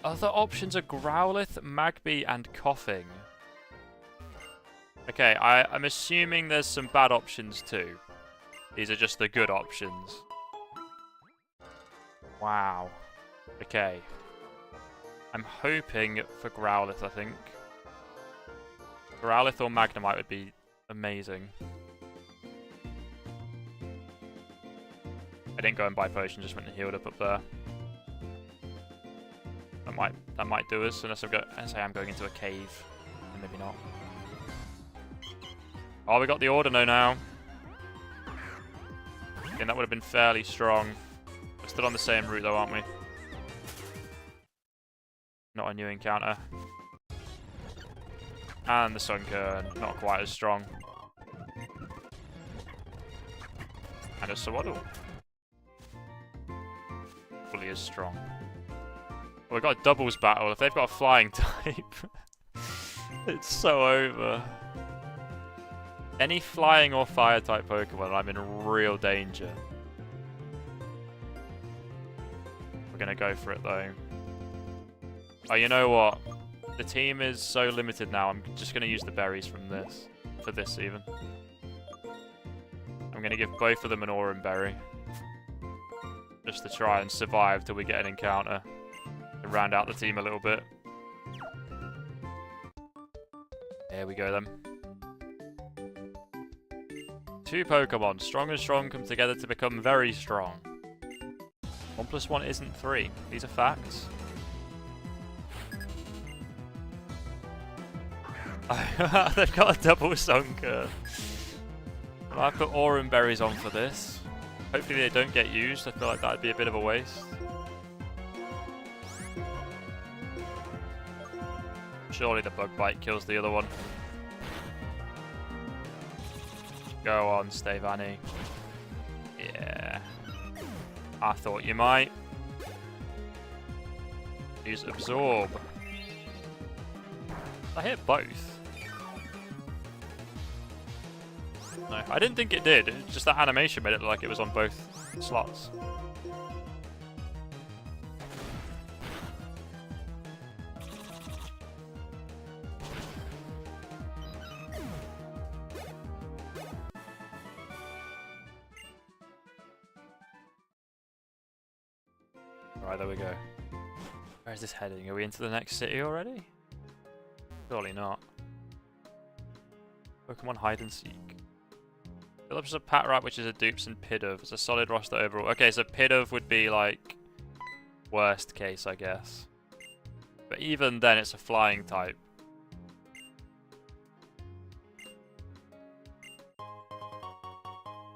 Other options are Growlithe, Magby, and Coughing. Okay, I'm assuming there's some bad options too. These are just the good options. Wow. Okay. I'm hoping for Growlithe, I think. Growlithe or Magnemite would be amazing. I didn't go and buy potion, just went and healed up there. That might do us, unless I am going into a cave. Maybe not. Oh, we got the Ordino now. And that would have been fairly strong. We're still on the same route though, aren't we? Not a new encounter. And the Sunker, not quite as strong. And a Swaddle. Fully as strong. Well, we've got a doubles battle. If they've got a flying type, it's so over. Any flying or fire type Pokemon, I'm in real danger. We're going to go for it though. Oh, you know what? The team is so limited now, I'm just going to use the berries from this. For this even. I'm going to give both of them an Aurum Berry. Just to try and survive till we get an encounter. To round out the team a little bit. There we go then. 2 Pokemon. Strong and strong come together to become very strong. 1 + 1 isn't 3. These are facts. They've got a double Sunker. I put Aurum Berries on for this. Hopefully they don't get used. I feel like that'd be a bit of a waste. Surely the Bug Bite kills the other one. Go on, Stevani. Yeah. I thought you might. Use Absorb. I hit both. No, I didn't think it did. Just that animation made it look like it was on both slots. Alright, there we go. Where's this heading? Are we into the next city already? Surely not. Pokemon Hide and Seek. Phillips is a Patrat, which is a dupes, and Pidove. It's a solid roster overall. Okay, so Pidove would be like worst case, I guess. But even then, it's a flying type.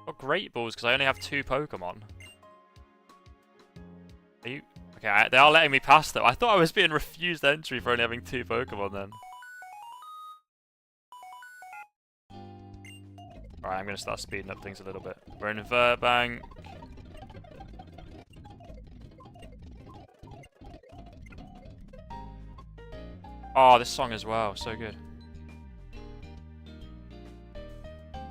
Oh, Great Balls, because I only have 2 Pokemon. Are you... Okay, they are letting me pass though. I thought I was being refused entry for only having 2 Pokemon then. Alright, I'm going to start speeding up things a little bit. We're in Verbank. Oh, this song as well. So good.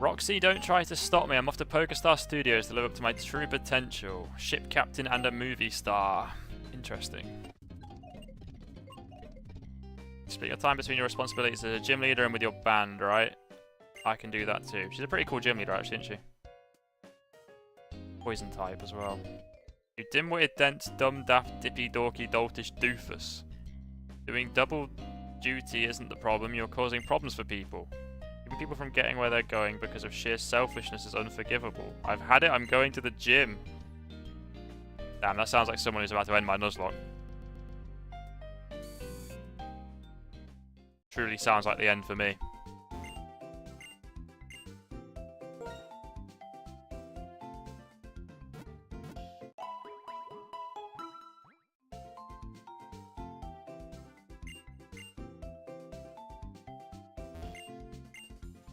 Roxy, don't try to stop me. I'm off to PokerStar Studios to live up to my true potential. Ship captain and a movie star. Interesting. Split your time between your responsibilities as a gym leader and with your band, right? I can do that too. She's a pretty cool gym leader, actually, isn't she? Poison type as well. You dim-witted, dense, dumb, daft, dippy, dorky, doltish doofus. Doing double duty isn't the problem. You're causing problems for people. Keeping people from getting where they're going because of sheer selfishness is unforgivable. I've had it. I'm going to the gym. Damn, that sounds like someone who's about to end my Nuzlocke. Truly sounds like the end for me.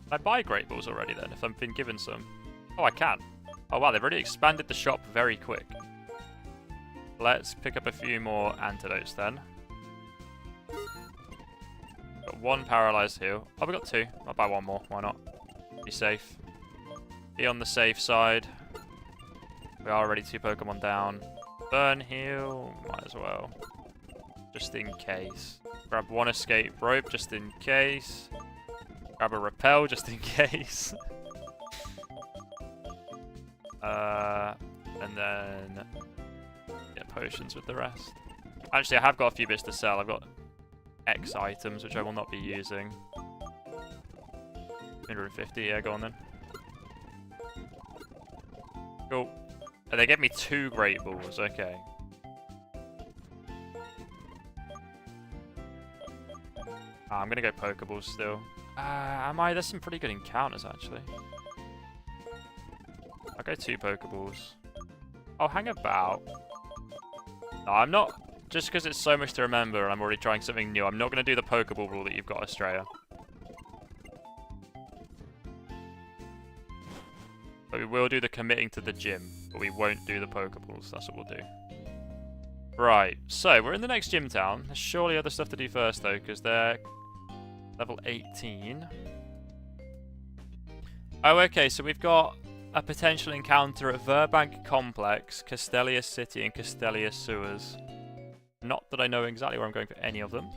Can I buy Great Balls already then, if I've been given some? Oh, I can. Oh wow, they've already expanded the shop very quick. Let's pick up a few more antidotes then. Got 1 paralyzed heal. Oh, we got 2. I'll buy 1 more, why not? Be safe. Be on the safe side. We are already 2 Pokemon down. Burn heal, might as well. Just in case. Grab 1 escape rope, just in case. Grab a repel just in case. And then get potions with the rest. Actually, I have got a few bits to sell. I've got X items, which I will not be using. 250, yeah, go on then. Cool. Oh, they gave me 2 Great Balls, okay. I'm gonna go Pokeballs still. Am I? There's some pretty good encounters, actually. I'll go 2 Pokeballs. I'll hang about. No, I'm not. Just because it's so much to remember and I'm already trying something new, I'm not going to do the Pokeball rule that you've got, Australia. But we will do the committing to the gym, but we won't do the Pokeballs. That's what we'll do. Right, so we're in the next gym town. There's surely other stuff to do first, though, because they're level 18. Oh, okay, so we've got a potential encounter at Verbank Complex, Castelia City, and Castelia Sewers. Not that I know exactly where I'm going for any of them.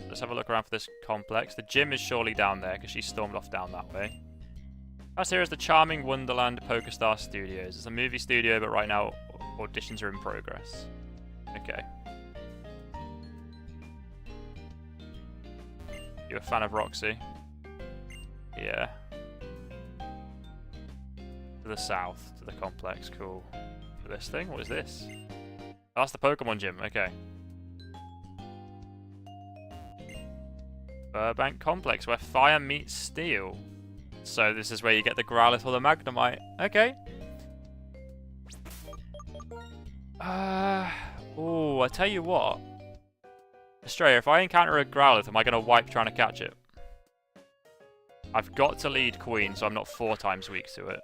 Let's have a look around for this complex. The gym is surely down there, because she stormed off down that way. As here is the charming Wonderland PokerStar Studios. It's a movie studio, but right now auditions are in progress. Okay. You a fan of Roxy? Yeah. To the south, to the complex. Cool. For this thing? What is this? Oh, that's the Pokemon gym. Okay. Burbank Complex, where fire meets steel. So this is where you get the Growlithe or the Magnemite. Okay. Oh, I tell you what. Australia, if I encounter a Growlithe, am I going to wipe trying to catch it? I've got to lead Queen, so I'm not 4 times weak to it.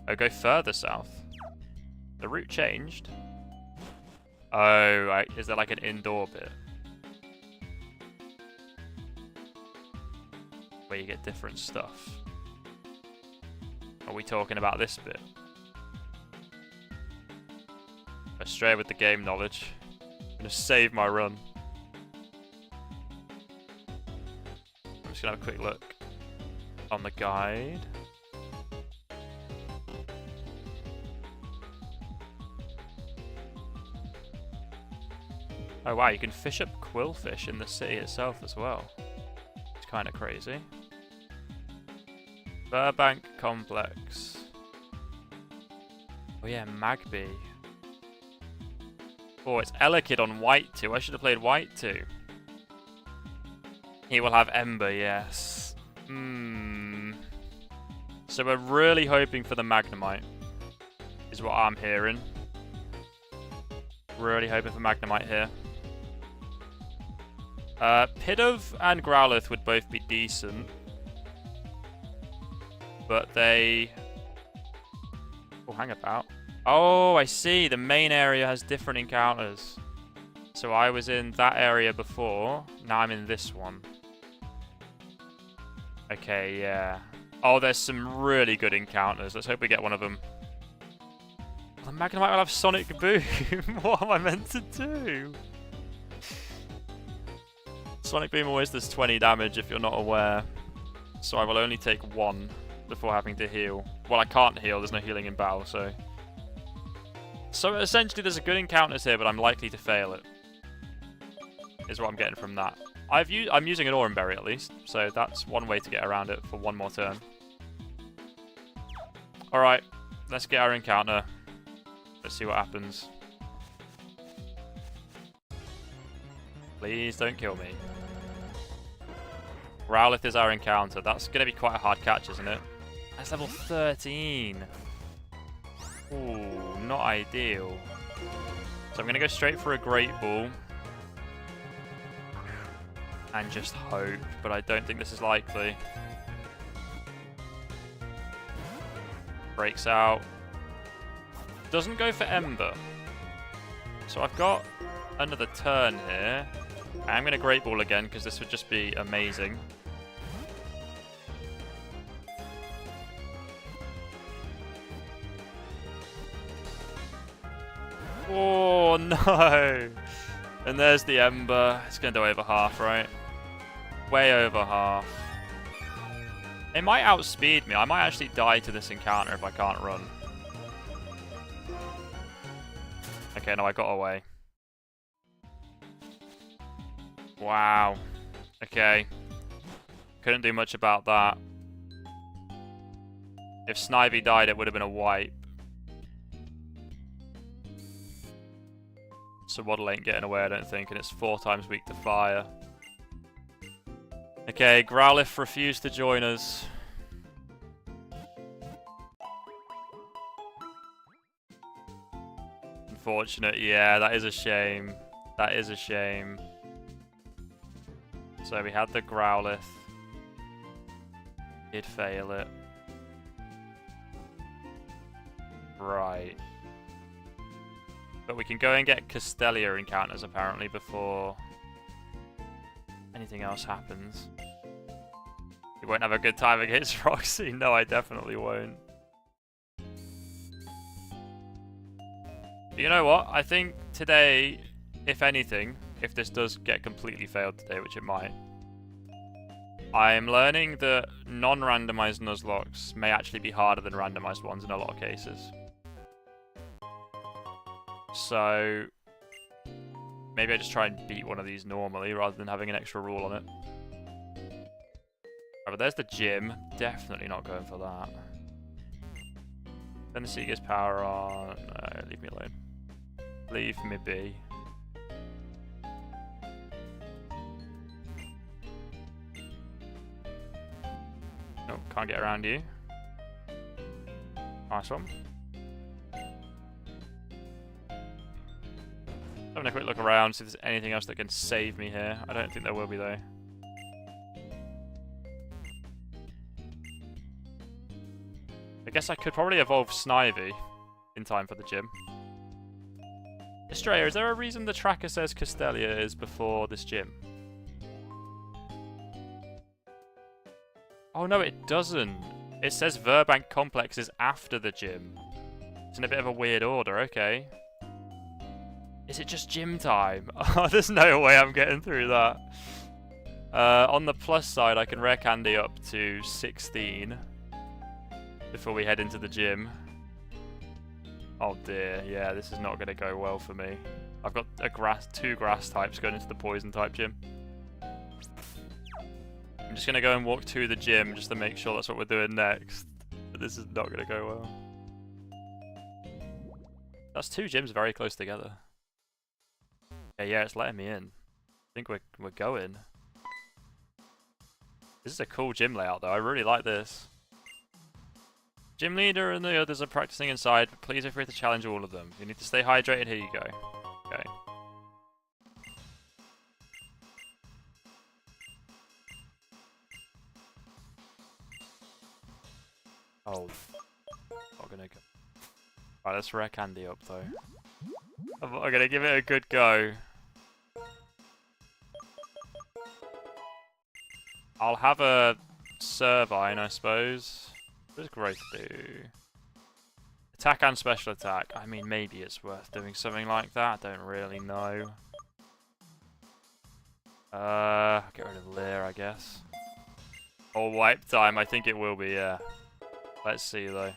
Oh, go further south. The route changed. Oh, is there like an indoor bit? Where you get different stuff. Are we talking about this bit? Astray with the game knowledge. I'm gonna save my run. I'm just gonna have a quick look on the guide. Oh wow, you can fish up quillfish in the city itself as well. It's kind of crazy. Burbank Complex. Oh yeah, Magby. Oh, it's Elekid on White 2. I should have played White 2. He will have Ember, yes. So we're really hoping for the Magnemite, is what I'm hearing. Really hoping for Magnemite here. Pidove and Growlithe would both be decent. But they... Oh, hang about. Oh, I see. The main area has different encounters. So I was in that area before. Now I'm in this one. Okay, yeah. Oh, there's some really good encounters. Let's hope we get one of them. The Magnemite will have Sonic Boom. What am I meant to do? Sonic Boom always does 20 damage if you're not aware. So I will only take 1 before having to heal. Well, I can't heal. There's no healing in battle, so... So essentially there's a good encounters here, but I'm likely to fail it. Is what I'm getting from that. I'm using an Aurum Berry at least, so that's one way to get around it for one more turn. Alright, let's get our encounter. Let's see what happens. Please don't kill me. Growlithe is our encounter. That's going to be quite a hard catch, isn't it? That's level 13. Ooh, not ideal. So I'm going to go straight for a Great Ball. And just hope, but I don't think this is likely. Breaks out. Doesn't go for Ember. So I've got another turn here. I'm going to Great Ball again, because this would just be amazing. Oh, no! And there's the Ember. It's going to do over half, right? Way over half. It might outspeed me. I might actually die to this encounter if I can't run. Okay, no, I got away. Wow. Okay. Couldn't do much about that. If Snivy died, it would have been a wipe. So Waddle ain't getting away, I don't think, and it's 4 times weak to fire. Okay, Growlithe refused to join us. Unfortunate. Yeah, that is a shame. That is a shame. So we had the Growlithe. Did fail it. Right. But we can go and get Castelia encounters apparently before anything else happens. You won't have a good time against Roxy. No, I definitely won't. But you know what? I think today, if anything, if this does get completely failed today, which it might, I'm learning that non-randomized Nuzlocks may actually be harder than randomized ones in a lot of cases. So maybe I just try and beat one of these normally rather than having an extra rule on it. Right, but there's the gym. Definitely not going for that. Then the Seeger's power on. No, leave me alone. Leave me be. Nope, can't get around you. Nice one. Having a quick look around, see if there's anything else that can save me here. I don't think there will be though. I guess I could probably evolve Snivy in time for the gym. Estrella, is there a reason the tracker says Castelia is before this gym? Oh no, it doesn't. It says Verbank Complex is after the gym. It's in a bit of a weird order, okay. Is it just gym time? Oh, there's no way I'm getting through that. On the plus side, I can rare candy up to 16 before we head into the gym. Oh dear, yeah, this is not going to go well for me. I've got two grass types going into the poison type gym. I'm just going to go and walk to the gym just to make sure that's what we're doing next. But this is not going to go well. That's two gyms very close together. Yeah, it's letting me in. I think we're going. This is a cool gym layout though, I really like this. Gym leader and the others are practicing inside, but please feel free to challenge all of them. You need to stay hydrated, here you go. Okay. Oh. Not gonna go. Right, let's rare candy up though. I'm gonna give it a good go. I'll have a Servine, I suppose. What does growth do? Attack and special attack. I mean, maybe it's worth doing something like that. I don't really know. Get rid of Leer, I guess. Or wipe time. I think it will be, yeah. Let's see, though.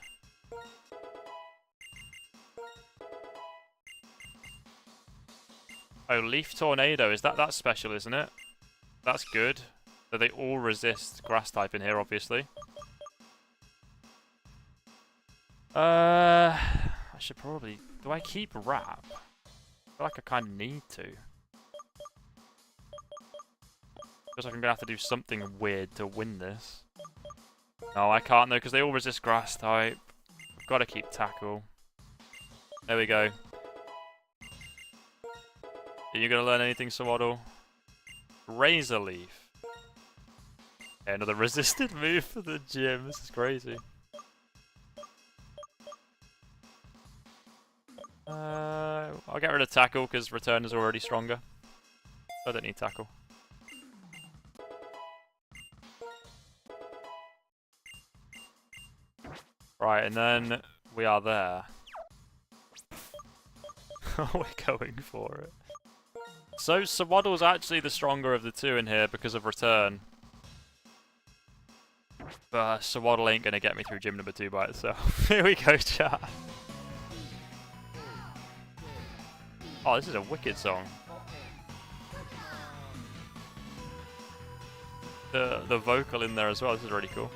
Oh, Leaf Tornado. Is that special, isn't it? That's good. So they all resist grass type in here, obviously. I should probably... Do I keep Wrap? I feel like I kind of need to. Feels like I'm going to have to do something weird to win this. No, I can't though, because they all resist grass type. I've got to keep Tackle. There we go. Are you going to learn anything, Swaddle? Razor Leaf. Okay, another resisted move for the gym. This is crazy. I'll get rid of Tackle because Return is already stronger. I don't need Tackle. Right, and then we are there. We're going for it. So Swaddle's actually the stronger of the two in here because of Return. But Swaddle ain't going to get me through gym number 2 by itself. Here we go, chat. Oh, this is a wicked song. The vocal in there as well, this is really cool.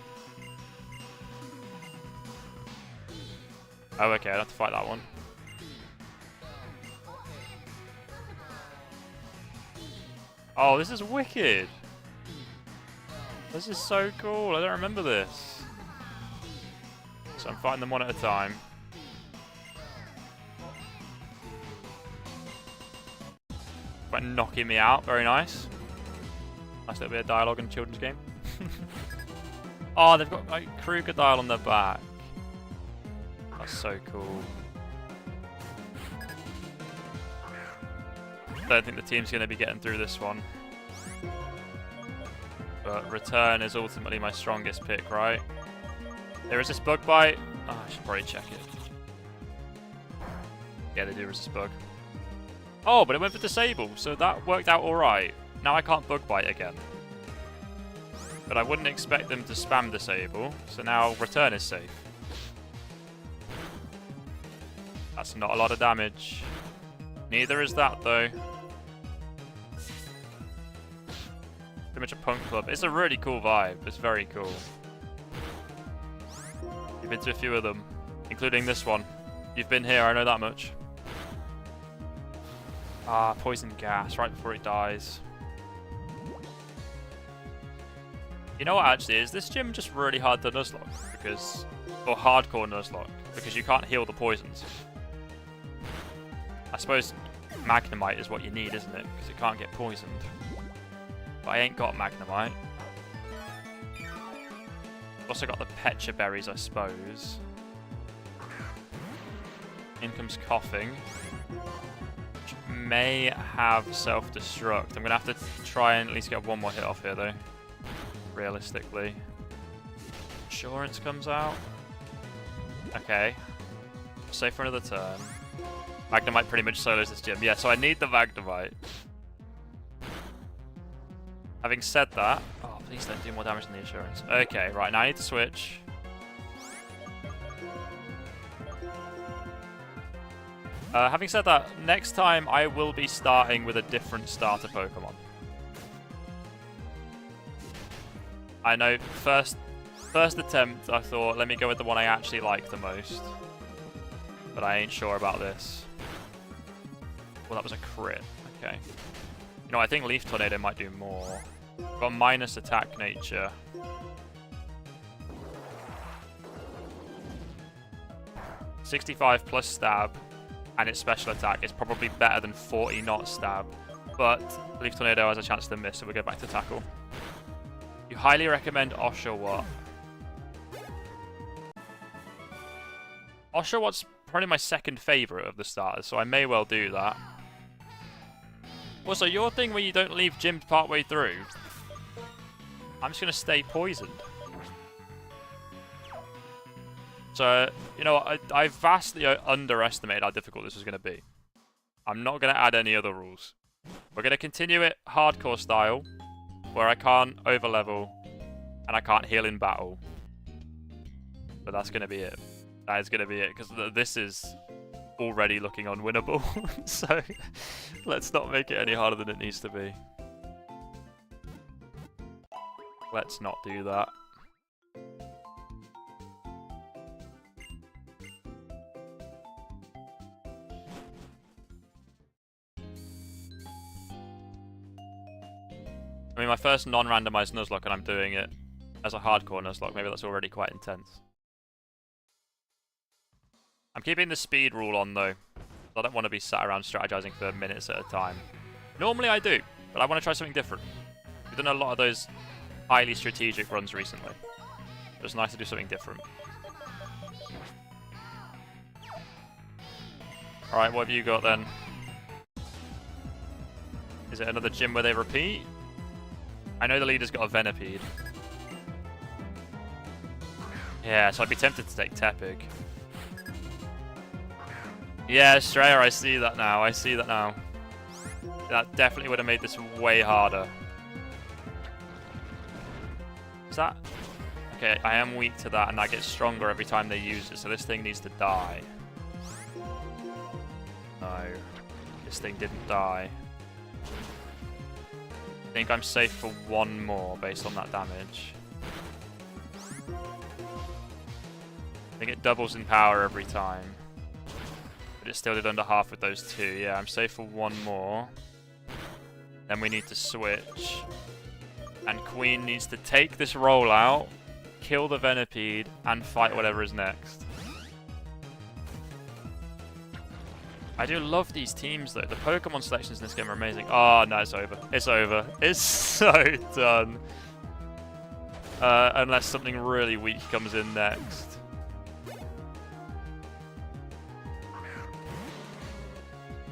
Oh, okay, I'd have to fight that one. Oh, this is wicked! This is so cool. I don't remember this. So I'm fighting them one at a time. Quite knocking me out. Very nice. Nice little bit of dialogue in a children's game. Oh, they've got like crocodile on their back. That's so cool. Don't think the team's going to be getting through this one. But return is ultimately my strongest pick, right? There is this bug bite. Oh, I should probably check it. Yeah, they do resist bug. Oh, but it went for disable, so that worked out alright. Now I can't bug bite again. But I wouldn't expect them to spam disable, so now return is safe. That's not a lot of damage. Neither is that, though. Pretty much a punk club. It's a really cool vibe. It's very cool. You've been to a few of them, including this one. You've been here, I know that much. Ah, poison gas right before it dies. You know what actually is? This gym just really hard to Nuzlocke because, or hardcore Nuzlocke, because you can't heal the poisons. I suppose Magnemite is what you need, isn't it? Because it can't get poisoned. But I ain't got Magnemite. Also got the Pecha berries, I suppose. In comes coughing. Which may have self-destruct. I'm going to have to try and at least get one more hit off here, though. Realistically. Insurance comes out. Okay. Safe for another turn. Magnemite pretty much solos this gym. Yeah, so I need the Magnemite. Having said that... Oh, please don't do more damage than the insurance. Okay, right, now I need to switch. Having said that, next time I will be starting with a different starter Pokemon. I know, first attempt, I thought, let me go with the one I actually like the most. But I ain't sure about this. Well, that was a crit. Okay. You know, I think Leaf Tornado might do more. Got minus attack nature. $65 plus stab, and its special attack is probably better than 40 not stab. But Leaf Tornado has a chance to miss, so we'll go back to tackle. You highly recommend Oshawott. Oshawott's probably my second favourite of the starters, so I may well do that. Also, your thing where you don't leave gyms partway through, I'm just going to stay poisoned. So, you know, I vastly underestimated how difficult this was going to be. I'm not going to add any other rules. We're going to continue it hardcore style, where I can't overlevel and I can't heal in battle. But that's going to be it. That is going to be it, because this is already looking unwinnable. So let's not make it any harder than it needs to be. Let's not do that. I mean, my first non-randomized Nuzlocke, and I'm doing it as a hardcore Nuzlocke. Maybe that's already quite intense. I'm keeping the speed rule on, though. I don't want to be sat around strategizing for minutes at a time. Normally I do, but I want to try something different. We've done a lot of those highly strategic runs recently. It's nice to do something different. Alright, what have you got then? Is it another gym where they repeat? I know the leader's got a Venipede. Yeah, so I'd be tempted to take Tepig. Yeah, Strayer, I see that now. I see that now. That definitely would have made this way harder. Is that... Okay, I am weak to that, and that gets stronger every time they use it, so this thing needs to die. No. This thing didn't die. I think I'm safe for one more based on that damage. I think it doubles in power every time. But it still did under half with those two. Yeah, I'm safe for one more. Then we need to switch. And Queen needs to take this rollout, kill the Venipede, and fight whatever is next. I do love these teams, though. The Pokemon selections in this game are amazing. Oh, no, it's over. It's over. It's so done. Unless something really weak comes in next.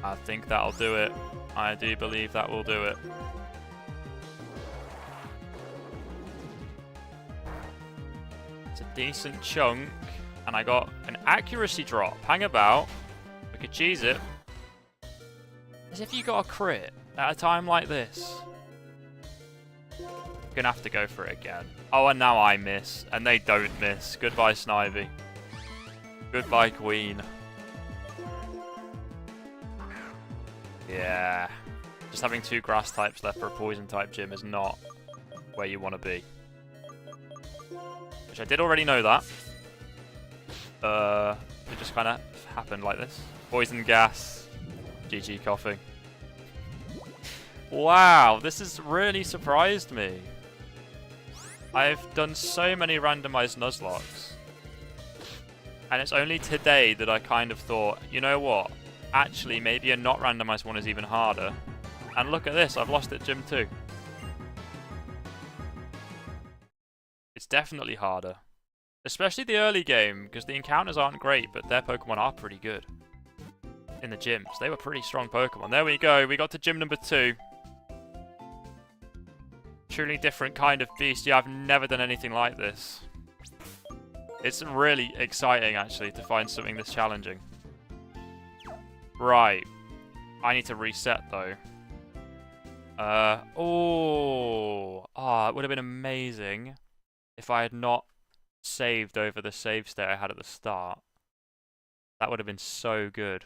I think that'll do it. I do believe that will do it. It's a decent chunk. And I got an accuracy drop. Hang about. We could cheese it. As if you got a crit at a time like this. You're gonna have to go for it again. Oh, and now I miss. And they don't miss. Goodbye, Snivy. Goodbye, Queen. Yeah. Just having 2 grass types left for a poison type gym is not where you want to be. Which I did already know that. It just kind of happened like this. Poison gas. GG coughing. Wow, this has really surprised me. I've done so many randomized Nuzlocks. And it's only today that I kind of thought, you know what? Actually, maybe a not randomized one is even harder. And look at this, I've lost at Gym 2. It's definitely harder. Especially the early game, because the encounters aren't great, but their Pokemon are pretty good. In the gyms. They were pretty strong Pokemon. There we go, we got to gym number 2. Truly different kind of beast. Yeah, I've never done anything like this. It's really exciting, actually, to find something this challenging. Right. I need to reset, though. It would have been amazing if I had not saved over the save state I had at the start. That would have been so good.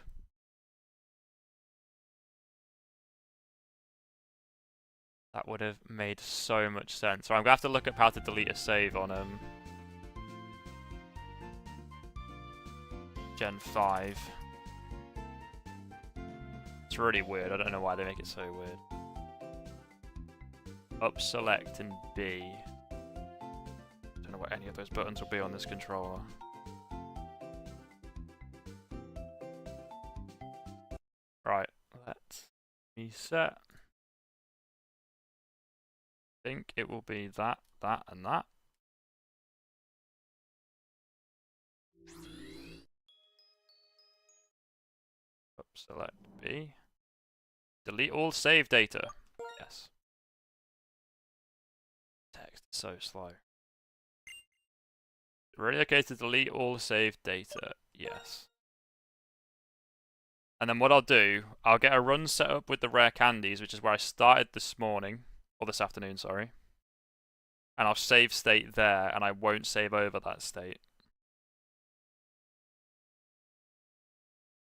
That would have made so much sense. So I'm going to have to look up how to delete a save on Gen 5. It's really weird. I don't know why they make it so weird. Up, select, and B. Don't know what any of those buttons will be on this controller. Right, let's reset. I think it will be that, that, and that. Up, select B. Delete all save data. Yes. Text is so slow. Really okay to delete all save data? Yes. And then what I'll do, I'll get a run set up with the rare candies, which is where I started this morning. Or this afternoon, sorry. And I'll save state there, and I won't save over that state.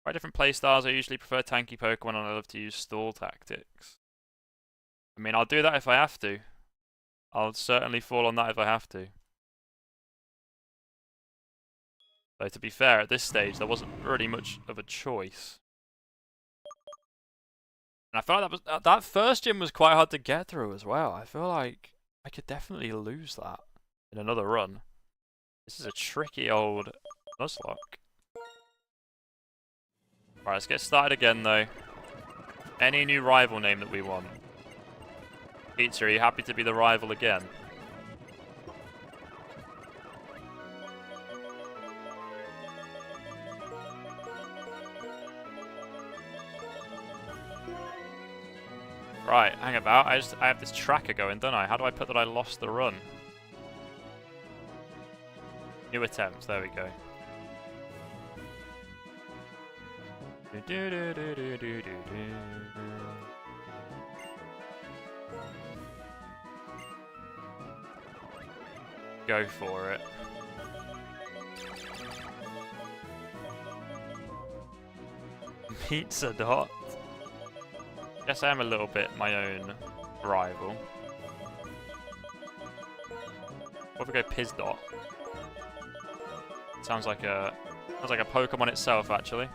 Quite different playstyles. I usually prefer tanky Pokemon, and I love to use stall tactics. I mean, I'll do that if I have to. I'll certainly fall on that if I have to. Though, to be fair, at this stage, there wasn't really much of a choice. And I felt like that first gym was quite hard to get through as well. I feel like I could definitely lose that in another run. This is a tricky old Nuzlocke. Right, let's get started again though. Any new rival name that we want. Pizza, are you happy to be the rival again? Right, hang about. I have this tracker going, don't I? How do I put that I lost the run? New attempts, there we go. Go for it. Pizza Dot. Guess I am a little bit my own rival. What if we go Pizdot? Sounds like a Pokemon itself, actually.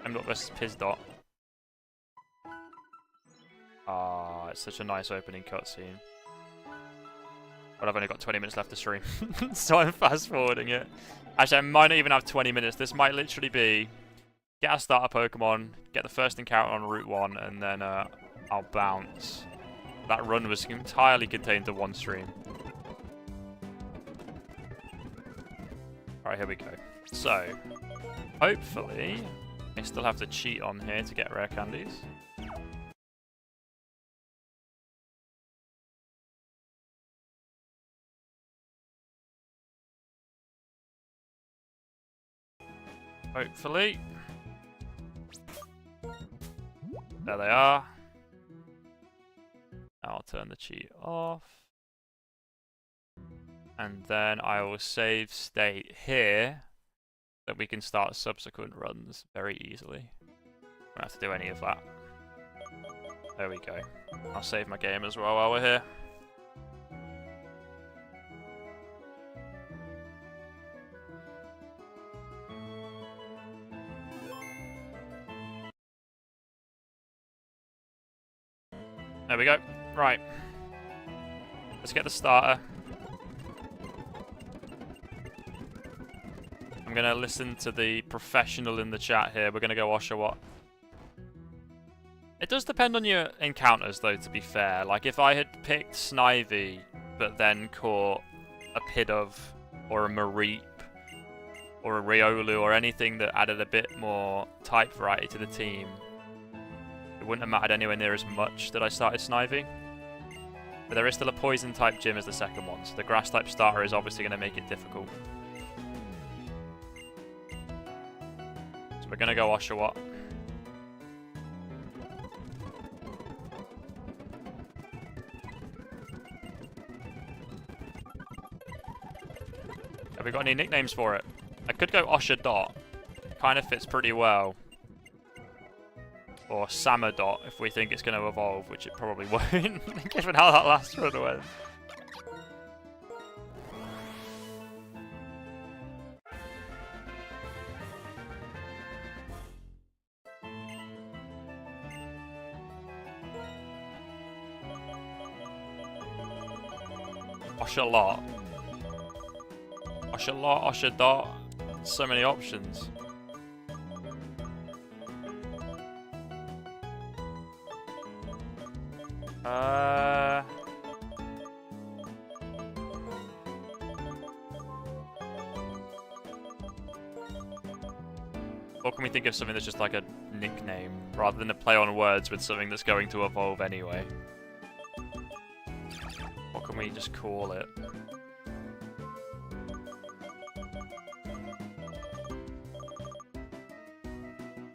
M.Dot versus Pizdot. That's such a nice opening cutscene. But I've only got 20 minutes left to stream, so I'm fast forwarding it. Actually, I might not even have 20 minutes. This might literally be get a starter Pokemon, get the first encounter on Route 1, and then I'll bounce. That run was entirely contained to one stream. Alright, here we go. So, hopefully, I still have to cheat on here to get rare candies. Hopefully. There they are. Now I'll turn the cheat off. And then I will save state here so that we can start subsequent runs very easily. Don't have to do any of that. There we go. I'll save my game as well while we're here. There we go. Right. Let's get the starter. I'm going to listen to the professional in the chat here. We're going to go Oshawott. It does depend on your encounters, though, to be fair. Like, if I had picked Snivy, but then caught a Pidove, or a Mareep, or a Riolu, or anything that added a bit more type variety to the team, it wouldn't have mattered anywhere near as much that I started Snivy. But there is still a Poison-type gym as the second one, so the Grass-type starter is obviously going to make it difficult. So we're going to go Oshawott. Have we got any nicknames for it? I could go Oshadot. Kind of fits pretty well. Or Samadot, if we think it's going to evolve, which it probably won't, given how that last run went. Oshawott. Oshawott, Oshadot. So many options. Or can we think of something that's just like a nickname, rather than a play on words with something that's going to evolve anyway? What can we just call it?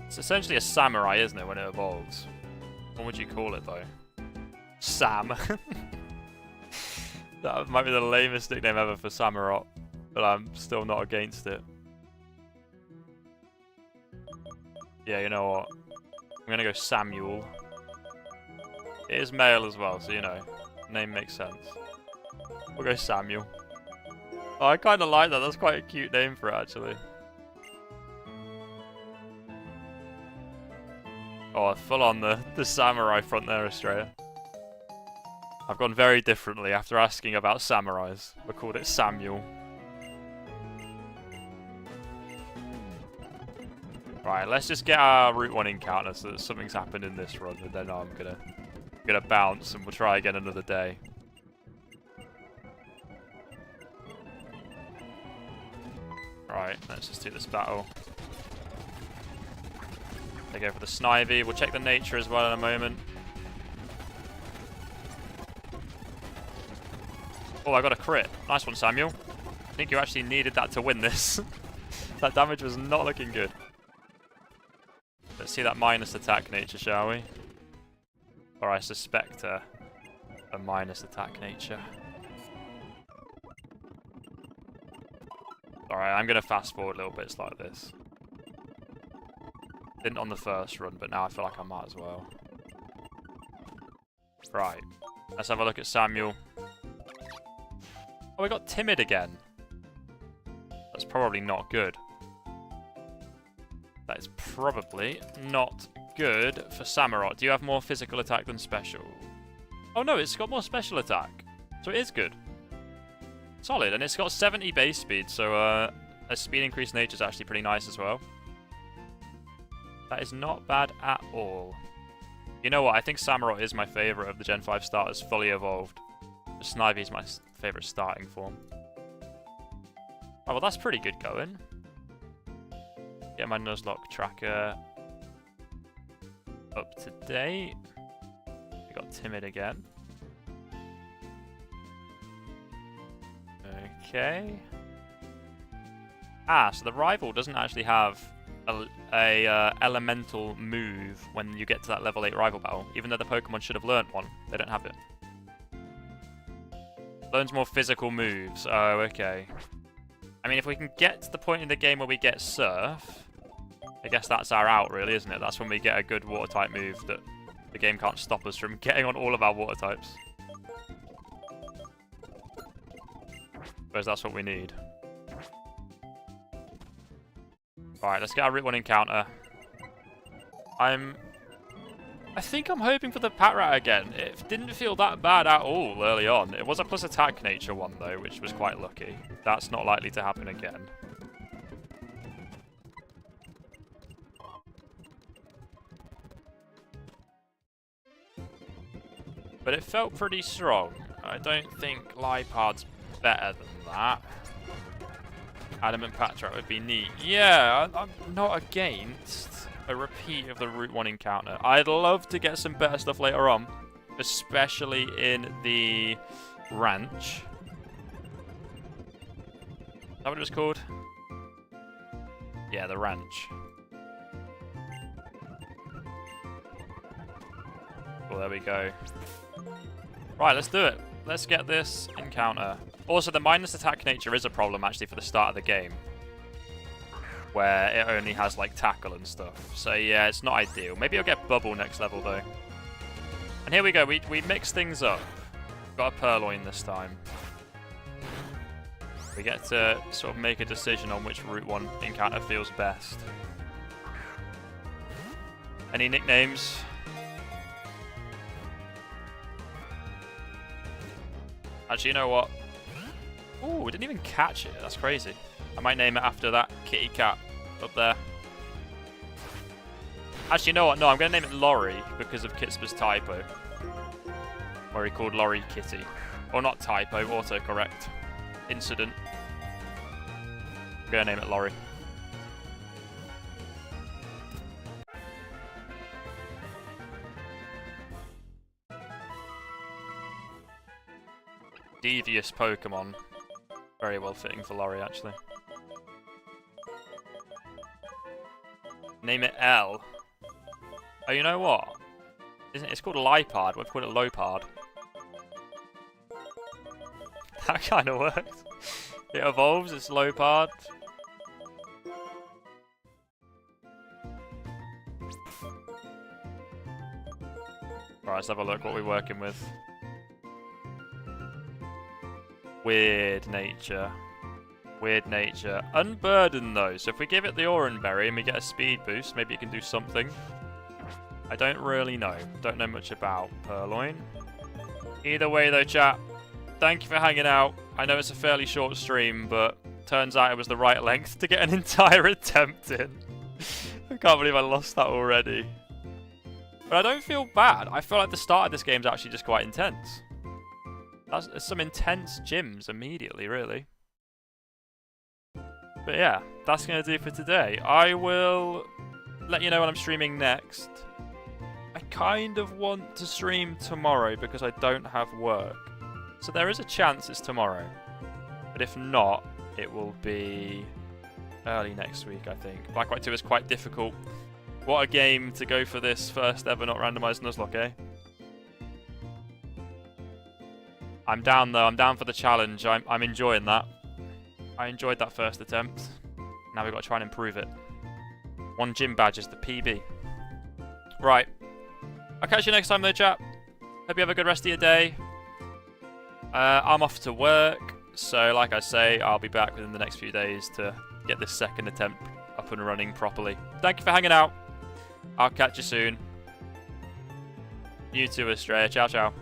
It's essentially a samurai, isn't it, when it evolves? What would you call it, though? Sam. That might be the lamest nickname ever for Samurott, but I'm still not against it. Yeah, you know what? I'm gonna go Samuel. It is male as well, so you know, name makes sense. We'll go Samuel. Oh, I kind of like that. That's quite a cute name for it, actually. Oh, full on the samurai front there, Australia. I've gone very differently after asking about samurais. We called it Samuel. Right, let's just get our Route 1 encounter so that something's happened in this run, and then I'm gonna bounce and we'll try again another day. Right, let's just do this battle. They go for the Snivy. We'll check the nature as well in a moment. Oh, I got a crit. Nice one, Samuel. I think you actually needed that to win this. That damage was not looking good. Let's see that minus attack nature, shall we? Or I suspect a minus attack nature. Alright, I'm going to fast forward little bits like this. Didn't on the first run, but now I feel like I might as well. Right. Let's have a look at Samuel. Oh, we got timid again. That's probably not good. That is probably not good for Samurott. Do you have more physical attack than special? Oh no, it's got more special attack. So it is good. Solid, and it's got 70 base speed, so a speed increase nature is actually pretty nice as well. That is not bad at all. You know what, I think Samurott is my favourite of the Gen 5 starters fully evolved. Snivy is my favourite starting form. Oh, well that's pretty good going. Get my Nuzlocke tracker up to date. We got Timid again. Okay. Ah, so the rival doesn't actually have a elemental move when you get to that level 8 rival battle, even though the Pokemon should have learnt one. They don't have it. Learns more physical moves. Oh, okay. I mean, if we can get to the point in the game where we get Surf, I guess that's our out, really, isn't it? That's when we get a good water-type move that the game can't stop us from getting on all of our water types. Whereas that's what we need. Alright, let's get our Route 1 encounter. I think I'm hoping for the Patrat again. It didn't feel that bad at all early on. It was a plus attack nature one, though, which was quite lucky. That's not likely to happen again. But it felt pretty strong. I don't think Lipard's better than that. Adamant Patrat would be neat. Yeah, I'm not against a repeat of the Route 1 encounter. I'd love to get some better stuff later on, especially in the ranch. Is that what it was called? Yeah, the ranch. Well, there we go. Right, let's do it. Let's get this encounter. Also, the minus attack nature is a problem, actually, for the start of the game, where it only has, like, tackle and stuff. So, yeah, it's not ideal. Maybe I'll get Bubble next level, though. And here we go. We mix things up. Got a Purloin this time. We get to sort of make a decision on which Route 1 encounter feels best. Any nicknames? Actually, you know what? Ooh, we didn't even catch it. That's crazy. I might name it after that kitty cat up there. Actually, you know what? No, I'm going to name it Lorry because of Kitspa's typo. Where he called Lorry Kitty. Or not typo, autocorrect. Incident. I'm going to name it Lorry. Devious Pokemon. Very well fitting for Lorry, actually. Name it L. Oh, you know what? Isn't it? It's called Lipard. We've called it Lopard. That kind of works. It evolves. It's Lopard. Right, let's have a look what we're working with. Weird nature. Weird nature. Unburdened, though. So if we give it the Oran Berry and we get a speed boost, maybe it can do something. I don't really know. Don't know much about Purloin. Either way, though, chat, thank you for hanging out. I know it's a fairly short stream, but turns out it was the right length to get an entire attempt in. I can't believe I lost that already. But I don't feel bad. I feel like the start of this game is actually just quite intense. That's some intense gyms immediately, really. But yeah, that's going to do for today. I will let you know when I'm streaming next. I kind of want to stream tomorrow because I don't have work. So there is a chance it's tomorrow. But if not, it will be early next week, I think. Black White 2 is quite difficult. What a game to go for this first ever not randomized Nuzlocke, eh? I'm down, though. I'm down for the challenge. I'm enjoying that. I enjoyed that first attempt. Now we've got to try and improve it. 1 gym badge is the PB. Right. I'll catch you next time, though, chat. Hope you have a good rest of your day. I'm off to work. So, like I say, I'll be back within the next few days to get this second attempt up and running properly. Thank you for hanging out. I'll catch you soon. You too, Estrella. Ciao, ciao.